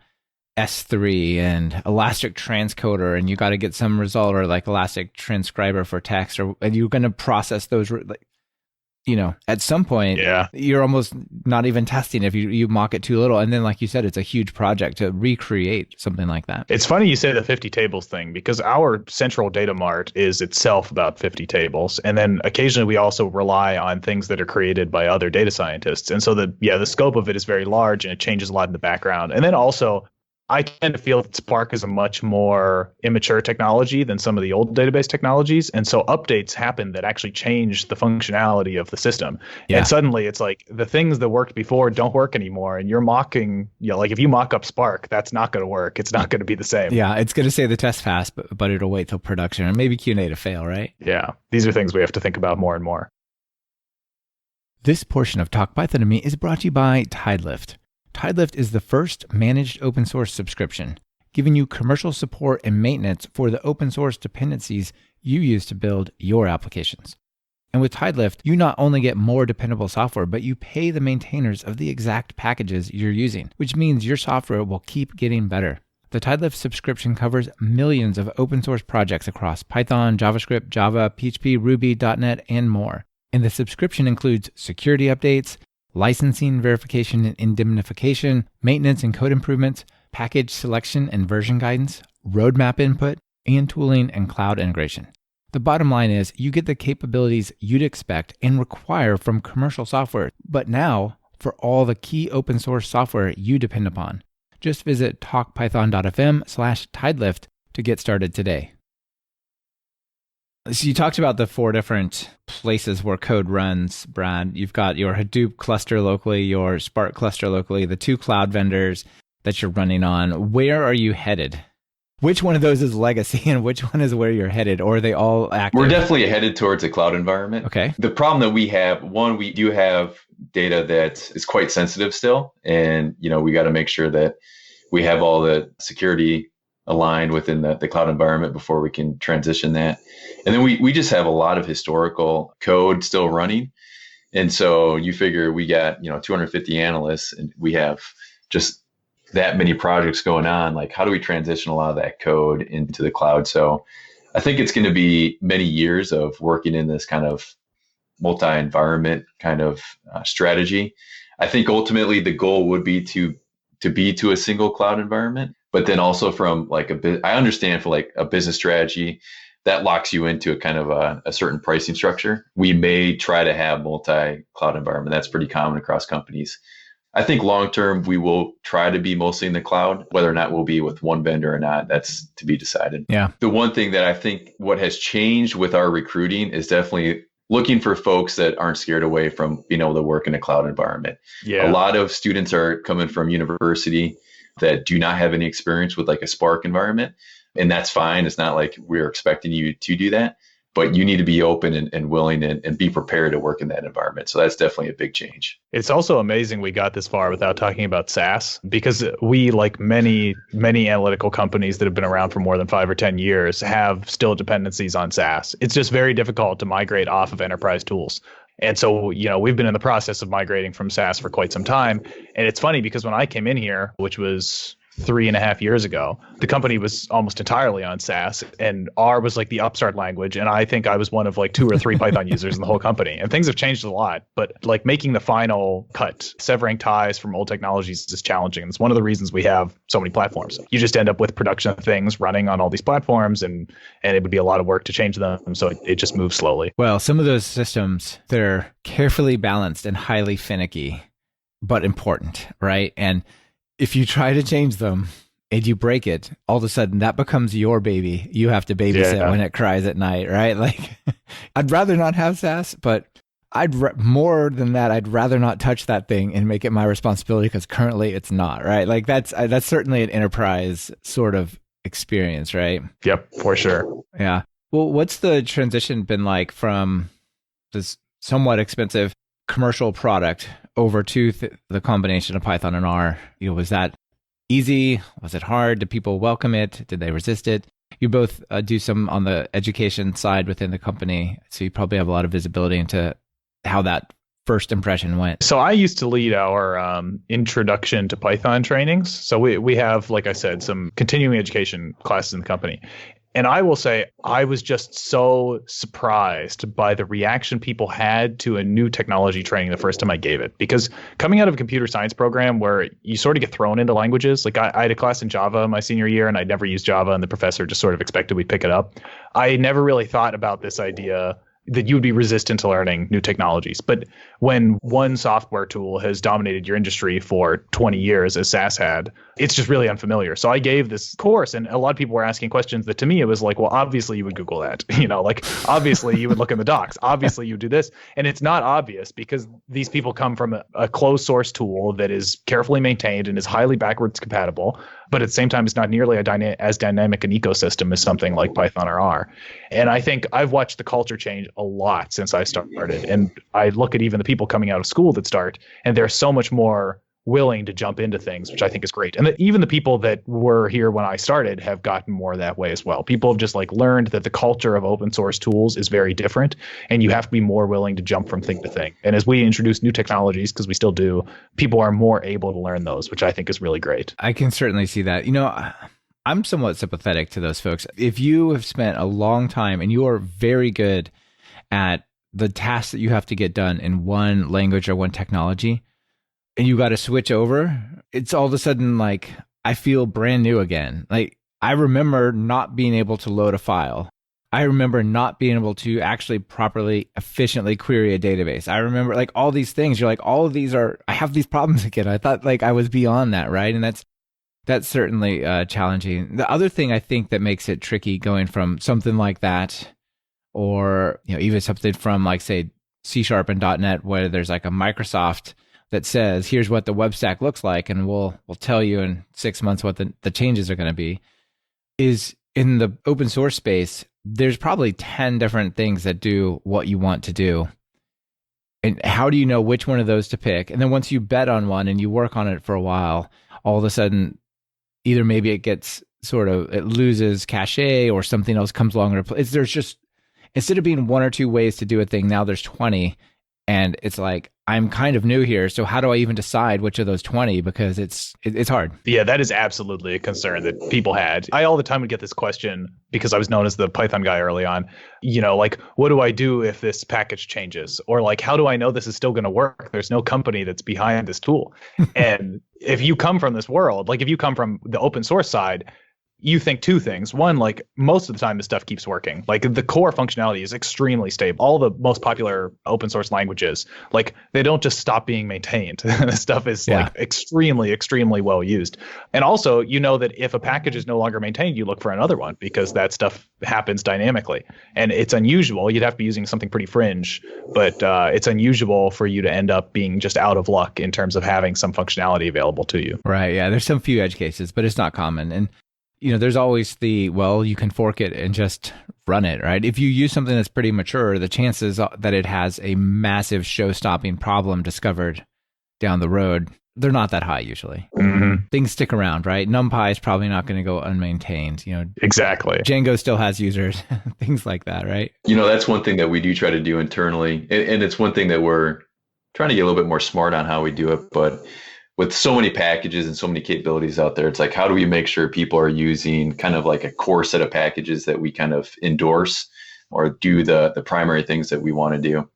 S3 and Elastic Transcoder, and you got to get some result, or like Elastic Transcriber for text, and you're going to process those, at some point, you're almost not even testing if you mock it too little. And then, like you said, it's a huge project to recreate something like that. It's funny you say the 50 tables thing, because our central data mart is itself about 50 tables. And then occasionally we also rely on things that are created by other data scientists. And so the scope of it is very large, and it changes a lot in the background. And then also, I tend to feel that Spark is a much more immature technology than some of the old database technologies. And so updates happen that actually change the functionality of the system. Yeah. And suddenly it's like the things that worked before don't work anymore. And you're mocking, like if you mock up Spark, that's not going to work. It's not going to be the same. Yeah, it's going to say the test fast, but it'll wait till production and maybe Q&A to fail, right? Yeah. These are things we have to think about more and more. This portion of Talk Python to Me is brought to you by Tidelift. Tidelift is the first managed open source subscription, giving you commercial support and maintenance for the open source dependencies you use to build your applications. And with Tidelift, you not only get more dependable software, but you pay the maintainers of the exact packages you're using, which means your software will keep getting better. The Tidelift subscription covers millions of open source projects across Python, JavaScript, Java, PHP, Ruby, .NET, and more. And the subscription includes security updates, licensing, verification and indemnification, maintenance and code improvements, package selection and version guidance, roadmap input, and tooling and cloud integration. The bottom line is you get the capabilities you'd expect and require from commercial software, but now for all the key open source software you depend upon. Just visit talkpython.fm/tidelift to get started today. So you talked about the 4 different places where code runs, Brad. You've got your Hadoop cluster locally, your Spark cluster locally, the 2 cloud vendors that you're running on. Where are you headed? Which one of those is legacy and which one is where you're headed? Or are they all active? We're definitely headed towards a cloud environment. Okay. The problem that we have, one, we do have data that is quite sensitive still. And, we got to make sure that we have all the security aligned within the cloud environment before we can transition that. And then we just have a lot of historical code still running. And so you figure we got, 250 analysts and we have just that many projects going on. Like, how do we transition a lot of that code into the cloud? So I think it's going to be many years of working in this kind of multi-environment kind of strategy. I think ultimately the goal would be to be to a single cloud environment. But then also from I understand for like a business strategy, that locks you into a kind of a certain pricing structure. We may try to have multi-cloud environment. That's pretty common across companies. I think long-term, we will try to be mostly in the cloud. Whether or not we'll be with one vendor or not, that's to be decided. Yeah. The one thing that I think what has changed with our recruiting is definitely looking for folks that aren't scared away from being able to work in a cloud environment. Yeah. A lot of students are coming from university that do not have any experience with like a Spark environment. And that's fine. It's not like we're expecting you to do that, but you need to be open and willing and be prepared to work in that environment. So that's definitely a big change. It's also amazing we got this far without talking about SaaS, because we, like many analytical companies that have been around for more than 5 or 10 years, have still dependencies on SaaS. It's just very difficult to migrate off of enterprise tools. And so, we've been in the process of migrating from SaaS for quite some time. And it's funny because when I came in here, which was 3.5 years ago, the company was almost entirely on SaaS, and R was like the upstart language. And I think I was one of like 2 or 3 Python users in the whole company. And things have changed a lot, but like making the final cut, severing ties from old technologies is challenging. And it's one of the reasons we have so many platforms. You just end up with production things running on all these platforms, and it would be a lot of work to change them. So it just moves slowly. Well, some of those systems, they're carefully balanced and highly finicky, but important, right? And if you try to change them and you break it, all of a sudden that becomes your baby. You have to babysit when it cries at night, right? Like, I'd rather not have SaaS, but more than that, I'd rather not touch that thing and make it my responsibility, because currently it's not, right? Like that's certainly an enterprise sort of experience, right? Yep, for sure. Yeah. Well, what's the transition been like from this somewhat expensive commercial product over to the combination of Python and R? Was that easy? Was it hard? Did people welcome it? Did they resist it? You both do some on the education side within the company, so you probably have a lot of visibility into how that first impression went. So I used to lead our introduction to Python trainings. So we have, like I said, some continuing education classes in the company. And I will say, I was just so surprised by the reaction people had to a new technology training the first time I gave it. Because coming out of a computer science program where you sort of get thrown into languages, like I had a class in Java my senior year, and I'd never used Java, and the professor just sort of expected we'd pick it up. I never really thought about this idea that you would be resistant to learning new technologies. But when one software tool has dominated your industry for 20 years, as SaaS had, it's just really unfamiliar. So I gave this course, and a lot of people were asking questions that to me, it was like, well, obviously you would Google that, like obviously you would look in the docs, obviously you do this. And it's not obvious because these people come from a closed source tool that is carefully maintained and is highly backwards compatible, but at the same time, it's not nearly as dynamic an ecosystem as something like Python or R. And I think I've watched the culture change a lot since I started. And I look at even the people coming out of school that start, and they're so much more willing to jump into things, which I think is great. And even the people that were here when I started have gotten more that way as well. People have just learned that the culture of open source tools is very different, and you have to be more willing to jump from thing to thing. And as we introduce new technologies, because we still do, people are more able to learn those, which I think is really great. I can certainly see that. I'm somewhat sympathetic to those folks. If you have spent a long time and you are very good at the tasks that you have to get done in one language or one technology, and you got to switch over, it's all of a sudden I feel brand new again. I remember not being able to load a file. I remember not being able to actually properly, efficiently query a database. I remember all these things. You're all of these I have these problems again. I thought I was beyond that, right? And that's certainly challenging. The other thing I think that makes it tricky going from something like that, or even something from say C# and .NET, where there's a Microsoft that says, here's what the web stack looks like, and we'll tell you in 6 months what the changes are going to be, is in the open source space, there's probably 10 different things that do what you want to do. And how do you know which one of those to pick? And then once you bet on one and you work on it for a while, all of a sudden, either maybe it gets it loses cachet, or something else comes along and replaces. There's just, instead of being one or two ways to do a thing, now there's 20. And it's I'm kind of new here, so how do I even decide which of those 20? Because it's hard. Yeah, that is absolutely a concern that people had. I all the time would get this question because I was known as the Python guy early on. What do I do if this package changes? Or how do I know this is still going to work? There's no company that's behind this tool. And if you come from this world, if you come from the open source side, you think two things. One, most of the time, this stuff keeps working. The core functionality is extremely stable. All the most popular open source languages, they don't just stop being maintained. This stuff is extremely, extremely well used. And also, that if a package is no longer maintained, you look for another one because that stuff happens dynamically. And it's unusual. You'd have to be using something pretty fringe, but it's unusual for you to end up being just out of luck in terms of having some functionality available to you. Right. Yeah. There's some few edge cases, but it's not common. And there's always you can fork it and just run it, right? If you use something that's pretty mature, the chances that it has a massive show-stopping problem discovered down the road, they're not that high usually. Mm-hmm. Things stick around, right? NumPy is probably not going to go unmaintained. Exactly. Django still has users, things like that, right? That's one thing that we do try to do internally. And it's one thing that we're trying to get a little bit more smart on how we do it. But with so many packages and so many capabilities out there, it's how do we make sure people are using kind of a core set of packages that we kind of endorse or do the primary things that we want to do?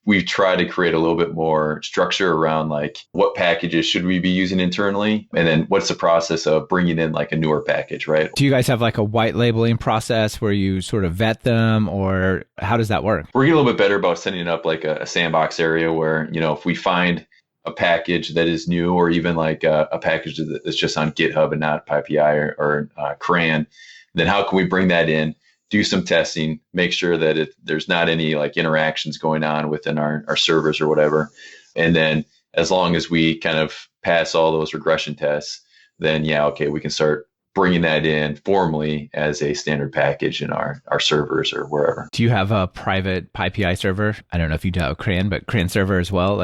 We try to create a little bit more structure around what packages should we be using internally, and then what's the process of bringing in a newer package, right? Do you guys have a white labeling process where you sort of vet them, or how does that work? We're getting a little bit better about setting up a sandbox area where, if we find a package that is new, or even a package that's just on GitHub and not PyPI or CRAN, then how can we bring that in, do some testing, make sure that there's not any interactions going on within our servers or whatever. And then as long as we kind of pass all those regression tests, then we can start bringing that in formally as a standard package in our servers or wherever. Do you have a private PyPI server? I don't know if you do have CRAN, but CRAN server as well,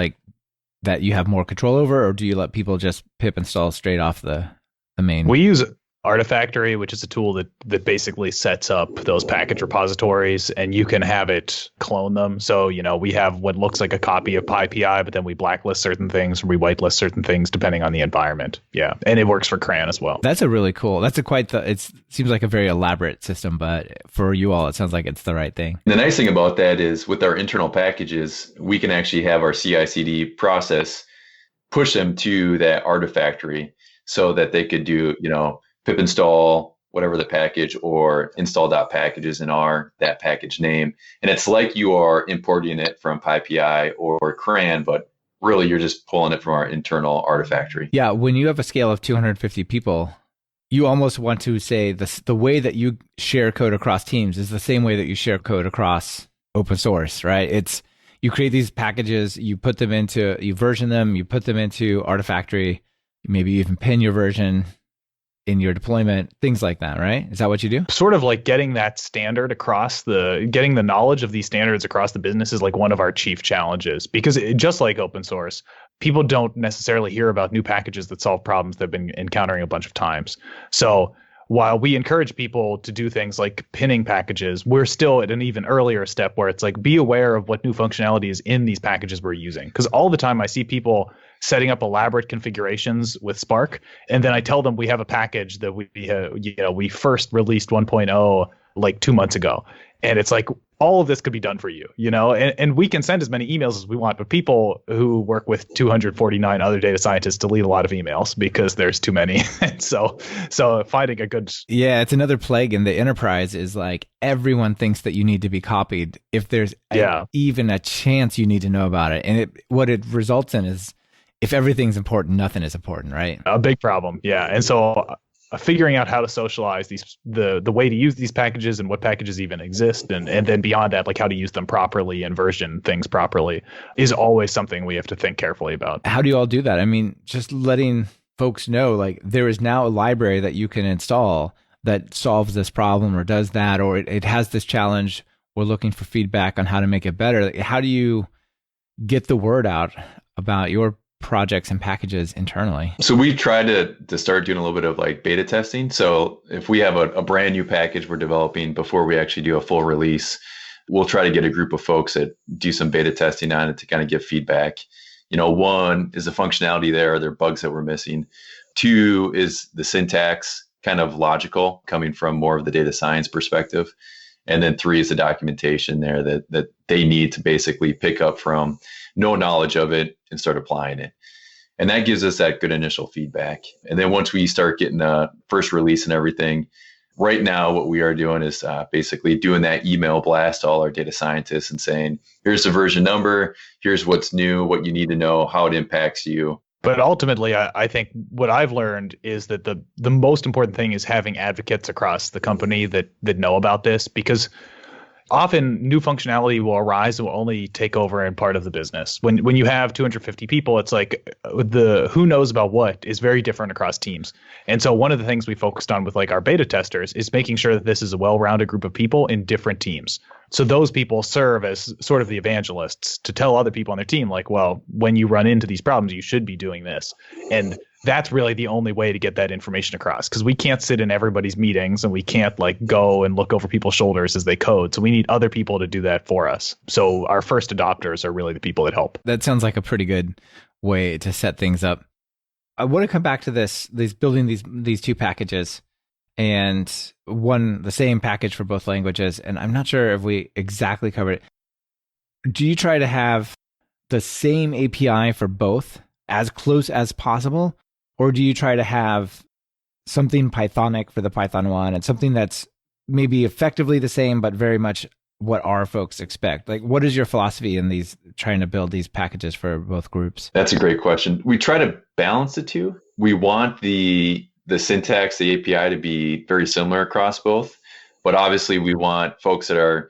that you have more control over, or do you let people just pip install straight off the main? We use Artifactory, which is a tool that basically sets up those package repositories, and you can have it clone them. So, we have what looks like a copy of PyPI, but then we blacklist certain things, or we whitelist certain things depending on the environment. Yeah. And it works for CRAN as well. That's it seems like a very elaborate system, but for you all, it sounds like it's the right thing. The nice thing about that is with our internal packages, we can actually have our CI/CD process push them to that Artifactory so that they could do, pip install whatever the package, or install.packages in R, that package name. And it's like you are importing it from PyPI or CRAN, but really you're just pulling it from our internal Artifactory. Yeah, when you have a scale of 250 people, you almost want to say the way that you share code across teams is the same way that you share code across open source, right? It's you create these packages, you version them, you put them into Artifactory, maybe you even pin your version in your deployment, things like that, right? Is that what you do? Sort of like getting that standard getting the knowledge of these standards across the business is like one of our chief challenges, because just like open source, people don't necessarily hear about new packages that solve problems they've been encountering a bunch of times. So while we encourage people to do things like pinning packages, we're still at an even earlier step where it's like, be aware of what new functionality is in these packages we're using. Because all the time I see people setting up elaborate configurations with Spark, and then I tell them we have a package that we first released 1.0 like 2 months ago. And it's like, all of this could be done for you, and we can send as many emails as we want, but people who work with 249 other data scientists delete a lot of emails because there's too many. so finding a good... Yeah, it's another plague in the enterprise is like everyone thinks that you need to be copied if there's even a chance you need to know about it. And what it results in is if everything's important, nothing is important, right? A big problem, yeah. And so figuring out how to socialize the way to use these packages and what packages even exist, and then beyond that, like how to use them properly and version things properly is always something we have to think carefully about. How do you all do that? I mean, just letting folks know, like, there is now a library that you can install that solves this problem or does that, or it has this challenge. We're looking for feedback on how to make it better. Like, how do you get the word out about your projects and packages internally? So we try to start doing a little bit of like beta testing. So if we have a brand new package we're developing before we actually do a full release, we'll try to get a group of folks that do some beta testing on it to kind of give feedback. One, is the functionality there? Are there bugs that we're missing? Two, is the syntax kind of logical, coming from more of the data science perspective? And then three is the documentation there that they need to basically pick up from, no knowledge of it, and start applying it. And that gives us that good initial feedback. And then once we start getting a first release and everything, right now what we are doing is basically doing that email blast to all our data scientists and saying, here's the version number, here's what's new, what you need to know, how it impacts you. But ultimately, I think what I've learned is that the most important thing is having advocates across the company that know about this, because often new functionality will arise and will only take over in part of the business. When you have 250 people, it's like the who knows about what is very different across teams. And so one of the things we focused on with like our beta testers is making sure that this is a well-rounded group of people in different teams. So those people serve as sort of the evangelists to tell other people on their team, like, well, when you run into these problems, you should be doing this. And that's really the only way to get that information across, because we can't sit in everybody's meetings and we can't like go and look over people's shoulders as they code. So we need other people to do that for us. So our first adopters are really the people that help. That sounds like a pretty good way to set things up. I want to come back to building these two packages, and the same package for both languages. And I'm not sure if we exactly covered it. Do you try to have the same API for both, as close as possible? Or do you try to have something Pythonic for the Python one and something that's maybe effectively the same, but very much what our folks expect? Like, what is your philosophy in trying to build these packages for both groups? That's a great question. We try to balance the two. We want the syntax, the API to be very similar across both, but obviously we want folks that are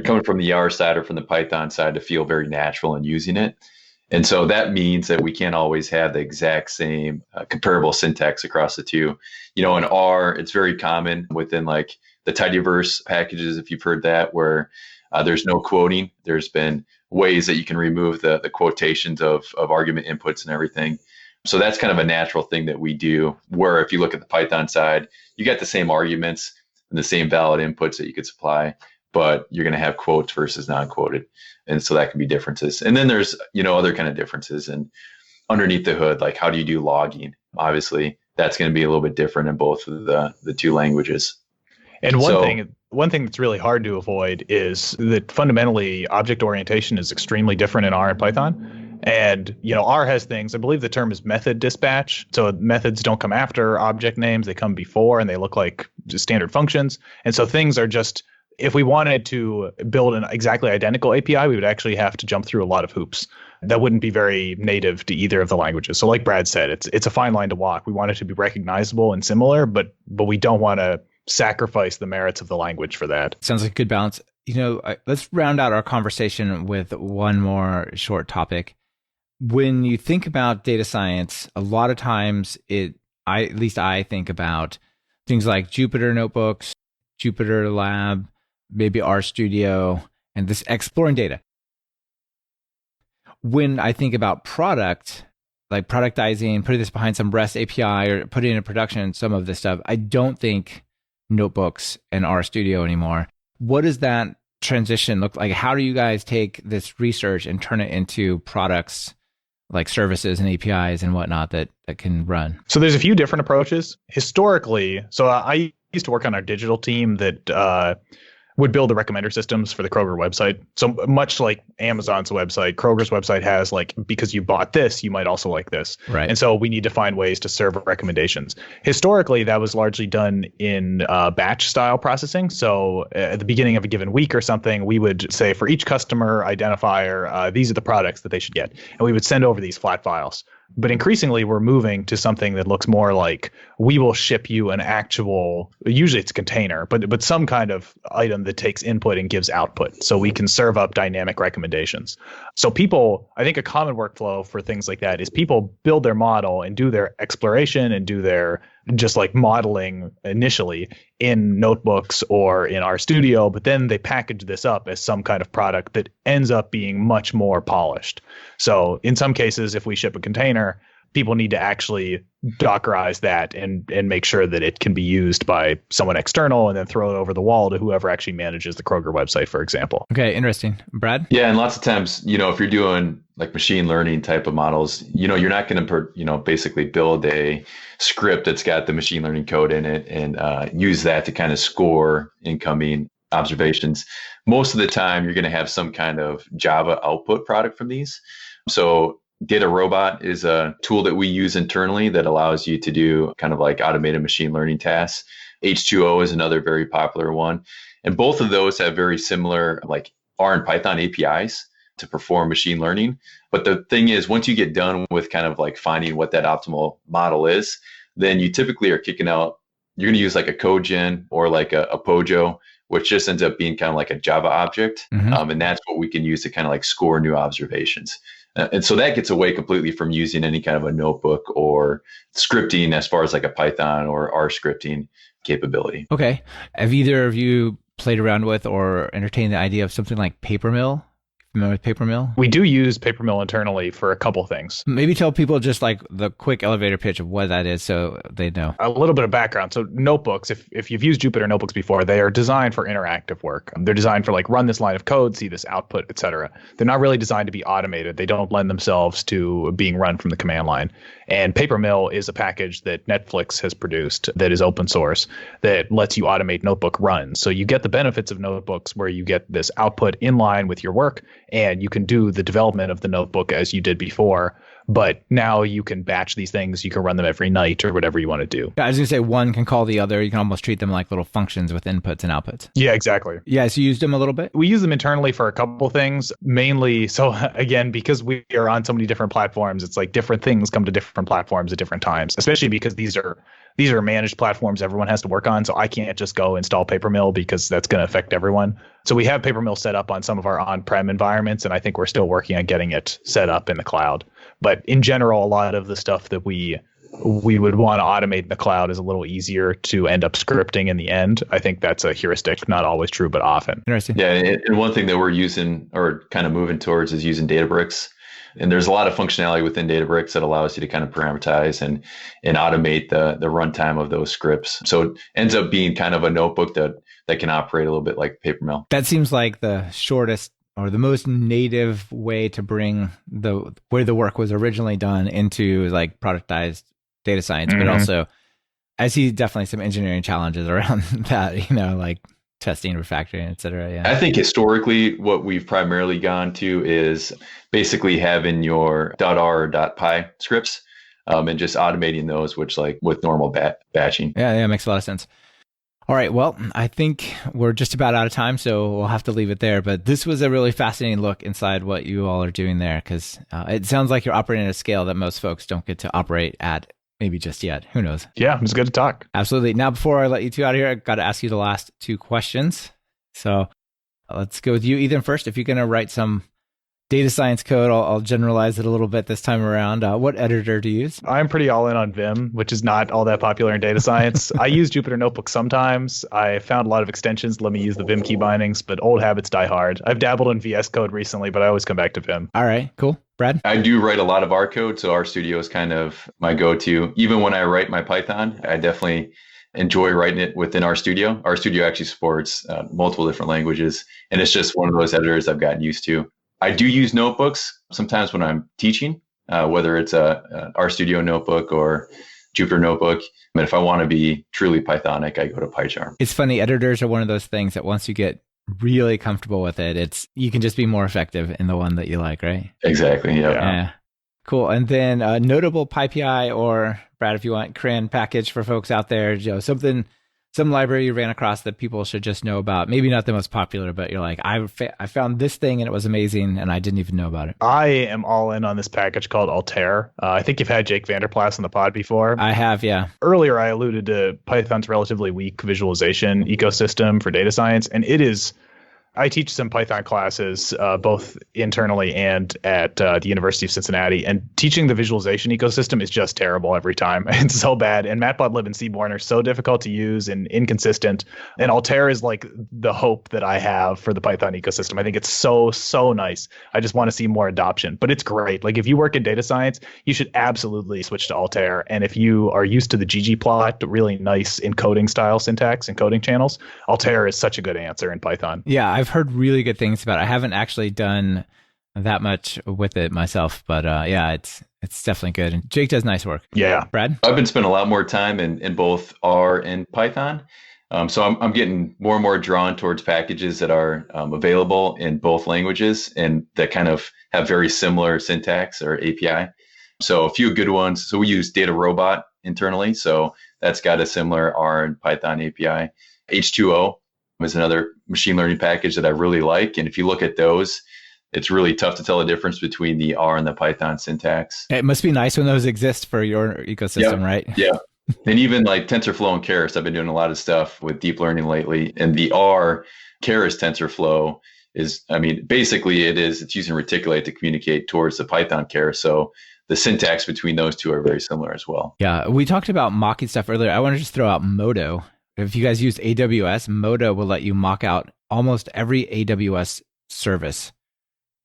coming from the R side or from the Python side to feel very natural in using it. And so that means that we can't always have the exact same comparable syntax across the two. In R, it's very common within like the tidyverse packages, if you've heard that, where there's no quoting. There's been ways that you can remove the quotations of argument inputs and everything. So that's kind of a natural thing that we do, where if you look at the Python side, you got the same arguments and the same valid inputs that you could supply, but you're going to have quotes versus non-quoted. And so that can be differences. And then there's, other kind of differences. And underneath the hood, like how do you do logging? Obviously, that's going to be a little bit different in both of the two languages. And one thing that's really hard to avoid is that fundamentally object orientation is extremely different in R and Python. And, R has things, I believe the term is method dispatch. So methods don't come after object names, they come before, and they look like standard functions. And so things are just, if we wanted to build an exactly identical API, we would actually have to jump through a lot of hoops. That wouldn't be very native to either of the languages. So like Brad said, it's a fine line to walk. We want it to be recognizable and similar, but we don't want to sacrifice the merits of the language for that. Sounds like a good balance. Let's round out our conversation with one more short topic. When you think about data science, a lot of times at least I think about things like Jupyter notebooks, Jupyter Lab, maybe RStudio, and this exploring data. When I think about product, like productizing, putting this behind some REST API or putting it in production, some of this stuff, I don't think notebooks and RStudio anymore. What does that transition look like? How do you guys take this research and turn it into products like services and APIs and whatnot that can run? So there's a few different approaches. Historically, so I used to work on our digital team that would build the recommender systems for the Kroger website. So much like Amazon's website, Kroger's website has like, because you bought this, you might also like this. Right. And so we need to find ways to serve recommendations. Historically, that was largely done in batch style processing. So at the beginning of a given week or something, we would say for each customer identifier, these are the products that they should get. And we would send over these flat files. But increasingly, we're moving to something that looks more like we will ship you an actual, usually it's a container, but some kind of item that takes input and gives output. So we can serve up dynamic recommendations. So people, I think a common workflow for things like that is people build their model and do their exploration and do their just like modeling initially in notebooks or in RStudio, but then they package this up as some kind of product that ends up being much more polished. So in some cases, if we ship a container, people need to actually Dockerize that and make sure that it can be used by someone external and then throw it over the wall to whoever actually manages the Kroger website, for example. Okay, interesting. Brad? Yeah, and lots of times, if you're doing like machine learning type of models, you're not going to, basically build a script that's got the machine learning code in it and use that to kind of score incoming observations. Most of the time, you're going to have some kind of Java output product from these. So Data Robot is a tool that we use internally that allows you to do kind of like automated machine learning tasks. H2O is another very popular one. And both of those have very similar like R and Python APIs to perform machine learning. But the thing is, once you get done with kind of like finding what that optimal model is, then you typically are kicking out, you're going to use like a CodeGen or like a Pojo, which just ends up being kind of like a Java object. Mm-hmm. And that's what we can use to kind of like score new observations. And so that gets away completely from using any kind of a notebook or scripting as far as like a Python or R scripting capability. Okay. Have either of you played around with or entertained the idea of something like Papermill? Familiar with Papermill? We do use Papermill internally for a couple things. Maybe tell people just like the quick elevator pitch of what that is so they know. A little bit of background. So notebooks, if you've used Jupyter notebooks before, they are designed for interactive work. They're designed for like run this line of code, see this output, etc. They're not really designed to be automated. They don't lend themselves to being run from the command line. And Papermill is a package that Netflix has produced that is open source that lets you automate notebook runs. So you get the benefits of notebooks where you get this output in line with your work and you can do the development of the notebook as you did before. But now you can batch these things. You can run them every night or whatever you want to do. Yeah, I was going to say one can call the other. You can almost treat them like little functions with inputs and outputs. Yeah, exactly. Yeah, so you used them a little bit? We use them internally for a couple things, mainly. So again, because we are on so many different platforms, it's like different things come to different platforms at different times, especially because these are managed platforms everyone has to work on. So I can't just go install Papermill because that's going to affect everyone. So we have Papermill set up on some of our on-prem environments, and I think we're still working on getting it set up in the cloud. But in general, a lot of the stuff that we would want to automate in the cloud is a little easier to end up scripting in the end. I think that's a heuristic, not always true, but often. Interesting. Yeah, and one thing that we're using or kind of moving towards is using Databricks. And there's a lot of functionality within Databricks that allows you to kind of parameterize and automate the runtime of those scripts. So it ends up being kind of a notebook that can operate a little bit like Papermill. That seems like the shortest or the most native way to bring where the work was originally done into like productized data science, but also I see definitely some engineering challenges around that, like testing, refactoring, et cetera. Yeah. I think historically what we've primarily gone to is basically having your .r or .py scripts and just automating those, which like with normal batching. Yeah, makes a lot of sense. All right. Well, I think we're just about out of time, so we'll have to leave it there. But this was a really fascinating look inside what you all are doing there, because it sounds like you're operating at a scale that most folks don't get to operate at, maybe just yet. Who knows? Yeah, it was good to talk. Absolutely. Now, before I let you two out of here, I've got to ask you the last two questions. So let's go with you, Ethan, first. If you're going to write some data science code, I'll generalize it a little bit this time around. What editor do you use? I'm pretty all in on Vim, which is not all that popular in data science. I use Jupyter Notebook sometimes. I found a lot of extensions that let me use the Vim key bindings, but old habits die hard. I've dabbled in VS Code recently, but I always come back to Vim. All right, cool. Brad? I do write a lot of R code, so RStudio is kind of my go-to. Even when I write my Python, I definitely enjoy writing it within RStudio. RStudio actually supports multiple different languages, and it's just one of those editors I've gotten used to. I do use notebooks sometimes when I'm teaching, whether it's a RStudio notebook or Jupyter notebook. But if I want to be truly Pythonic, I go to PyCharm. It's funny, editors are one of those things that once you get really comfortable with it, you can just be more effective in the one that you like, right? Exactly. Yeah. Cool. And then notable PyPI, or Brad, if you want, CRAN package for folks out there, some library you ran across that people should just know about. Maybe not the most popular, but you're like, I found this thing and it was amazing and I didn't even know about it. I am all in on this package called Altair. I think you've had Jake Vanderplas on the pod before. I have, yeah. Earlier, I alluded to Python's relatively weak visualization ecosystem for data science, and it is... I teach some Python classes, both internally and at the University of Cincinnati, and teaching the visualization ecosystem is just terrible every time. It's so bad. And Matplotlib and Seaborn are so difficult to use and inconsistent. And Altair is like the hope that I have for the Python ecosystem. I think it's so, so nice. I just want to see more adoption, but it's great. Like if you work in data science, you should absolutely switch to Altair. And if you are used to the ggplot, really nice encoding style syntax, encoding channels, Altair is such a good answer in Python. Yeah, I've heard really good things about it. I haven't actually done that much with it myself, but yeah, it's definitely good. And Jake does nice work. Yeah. Brad? I've been spending a lot more time in both R and Python. So I'm getting more and more drawn towards packages that are available in both languages and that kind of have very similar syntax or API. So a few good ones. So we use Data Robot internally. So that's got a similar R and Python API. H2O is another machine learning package that I really like. And if you look at those, it's really tough to tell the difference between the R and the Python syntax. It must be nice when those exist for your ecosystem, right? Yeah. And even like TensorFlow and Keras, I've been doing a lot of stuff with deep learning lately. And the R Keras TensorFlow is, basically it's using reticulate to communicate towards the Python Keras. So the syntax between those two are very similar as well. Yeah. We talked about mocking stuff earlier. I want to just throw out Modo. If you guys used AWS, Modo will let you mock out almost every AWS service.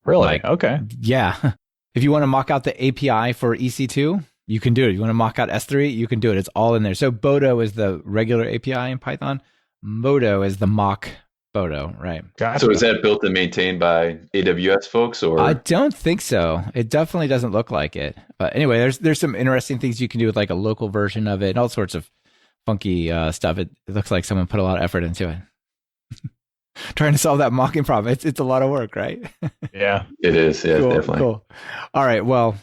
Really? Okay. Yeah. If you want to mock out the API for EC2, you can do it. You want to mock out S3, you can do it. It's all in there. So Bodo is the regular API in Python. Modo is the mock Bodo, right? Gotcha. So is that built and maintained by AWS folks, or? I don't think so. It definitely doesn't look like it. But anyway, there's some interesting things you can do with like a local version of it and all sorts of funky stuff. It looks like someone put a lot of effort into it. Trying to solve that mocking problem. It's a lot of work, right? Yeah, it is. Yeah, cool, definitely. Cool. All right. Well,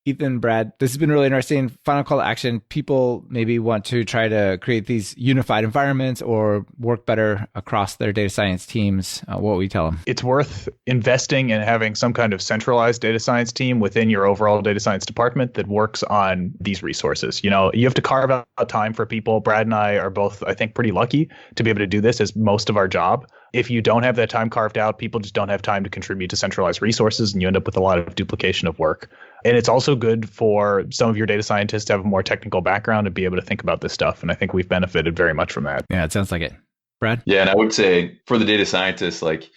Ethan, Brad, this has been really interesting. Final call to action. People maybe want to try to create these unified environments or work better across their data science teams. What will you tell them? It's worth investing in having some kind of centralized data science team within your overall data science department that works on these resources. You know, you have to carve out time for people. Brad and I are both, I think, pretty lucky to be able to do this as most of our job. If you don't have that time carved out, people just don't have time to contribute to centralized resources, and you end up with a lot of duplication of work. And it's also good for some of your data scientists to have a more technical background and be able to think about this stuff. And I think we've benefited very much from that. Yeah, it sounds like it. Brad? Yeah, and I would say for the data scientists, like,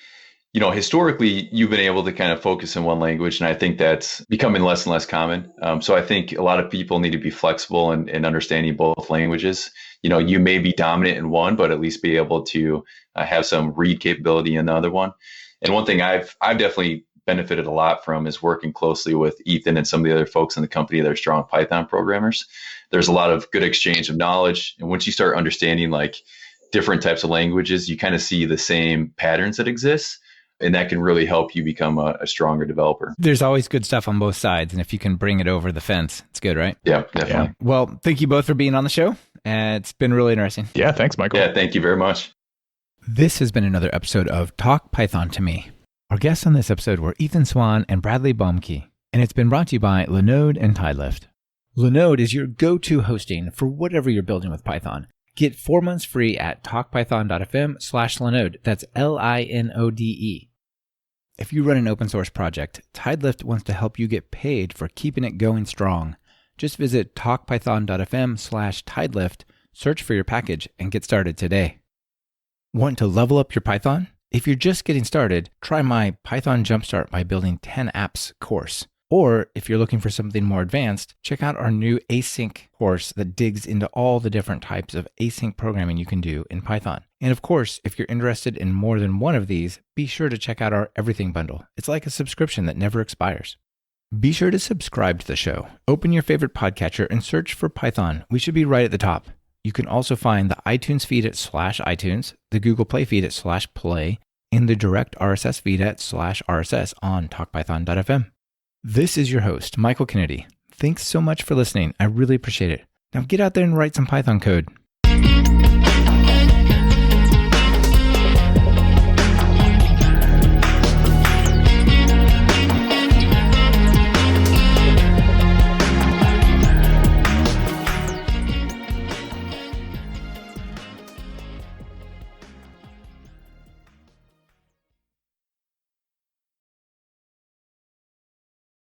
you know, historically, you've been able to kind of focus in one language, and I think that's becoming less and less common. So I think a lot of people need to be flexible and understanding both languages. You know, you may be dominant in one, but at least be able to have some read capability in the other one. And one thing I've definitely benefited a lot from is working closely with Ethan and some of the other folks in the company that are strong Python programmers. There's a lot of good exchange of knowledge. And once you start understanding like different types of languages, you kind of see the same patterns that exist. And that can really help you become a stronger developer. There's always good stuff on both sides. And if you can bring it over the fence, it's good, right? Yeah, definitely. Yeah. Well, thank you both for being on the show. It's been really interesting. Yeah, thanks, Michael. Yeah, thank you very much. This has been another episode of Talk Python to Me. Our guests on this episode were Ethan Swan and Bradley Boehmke, and it's been brought to you by Linode and Tidelift. Linode is your go-to hosting for whatever you're building with Python. Get 4 months free at talkpython.fm/Linode. That's Linode. If you run an open source project, Tidelift wants to help you get paid for keeping it going strong. Just visit talkpython.fm/Tidelift, search for your package, and get started today. Want to level up your Python? If you're just getting started, try my Python Jumpstart by Building 10 Apps course. Or if you're looking for something more advanced, check out our new async course that digs into all the different types of async programming you can do in Python. And of course, if you're interested in more than one of these, be sure to check out our Everything Bundle. It's like a subscription that never expires. Be sure to subscribe to the show. Open your favorite podcatcher and search for Python. We should be right at the top. You can also find the iTunes feed at /iTunes, the Google Play feed at /Play, and the direct RSS feed at /RSS on talkpython.fm. This is your host, Michael Kennedy. Thanks so much for listening. I really appreciate it. Now get out there and write some Python code.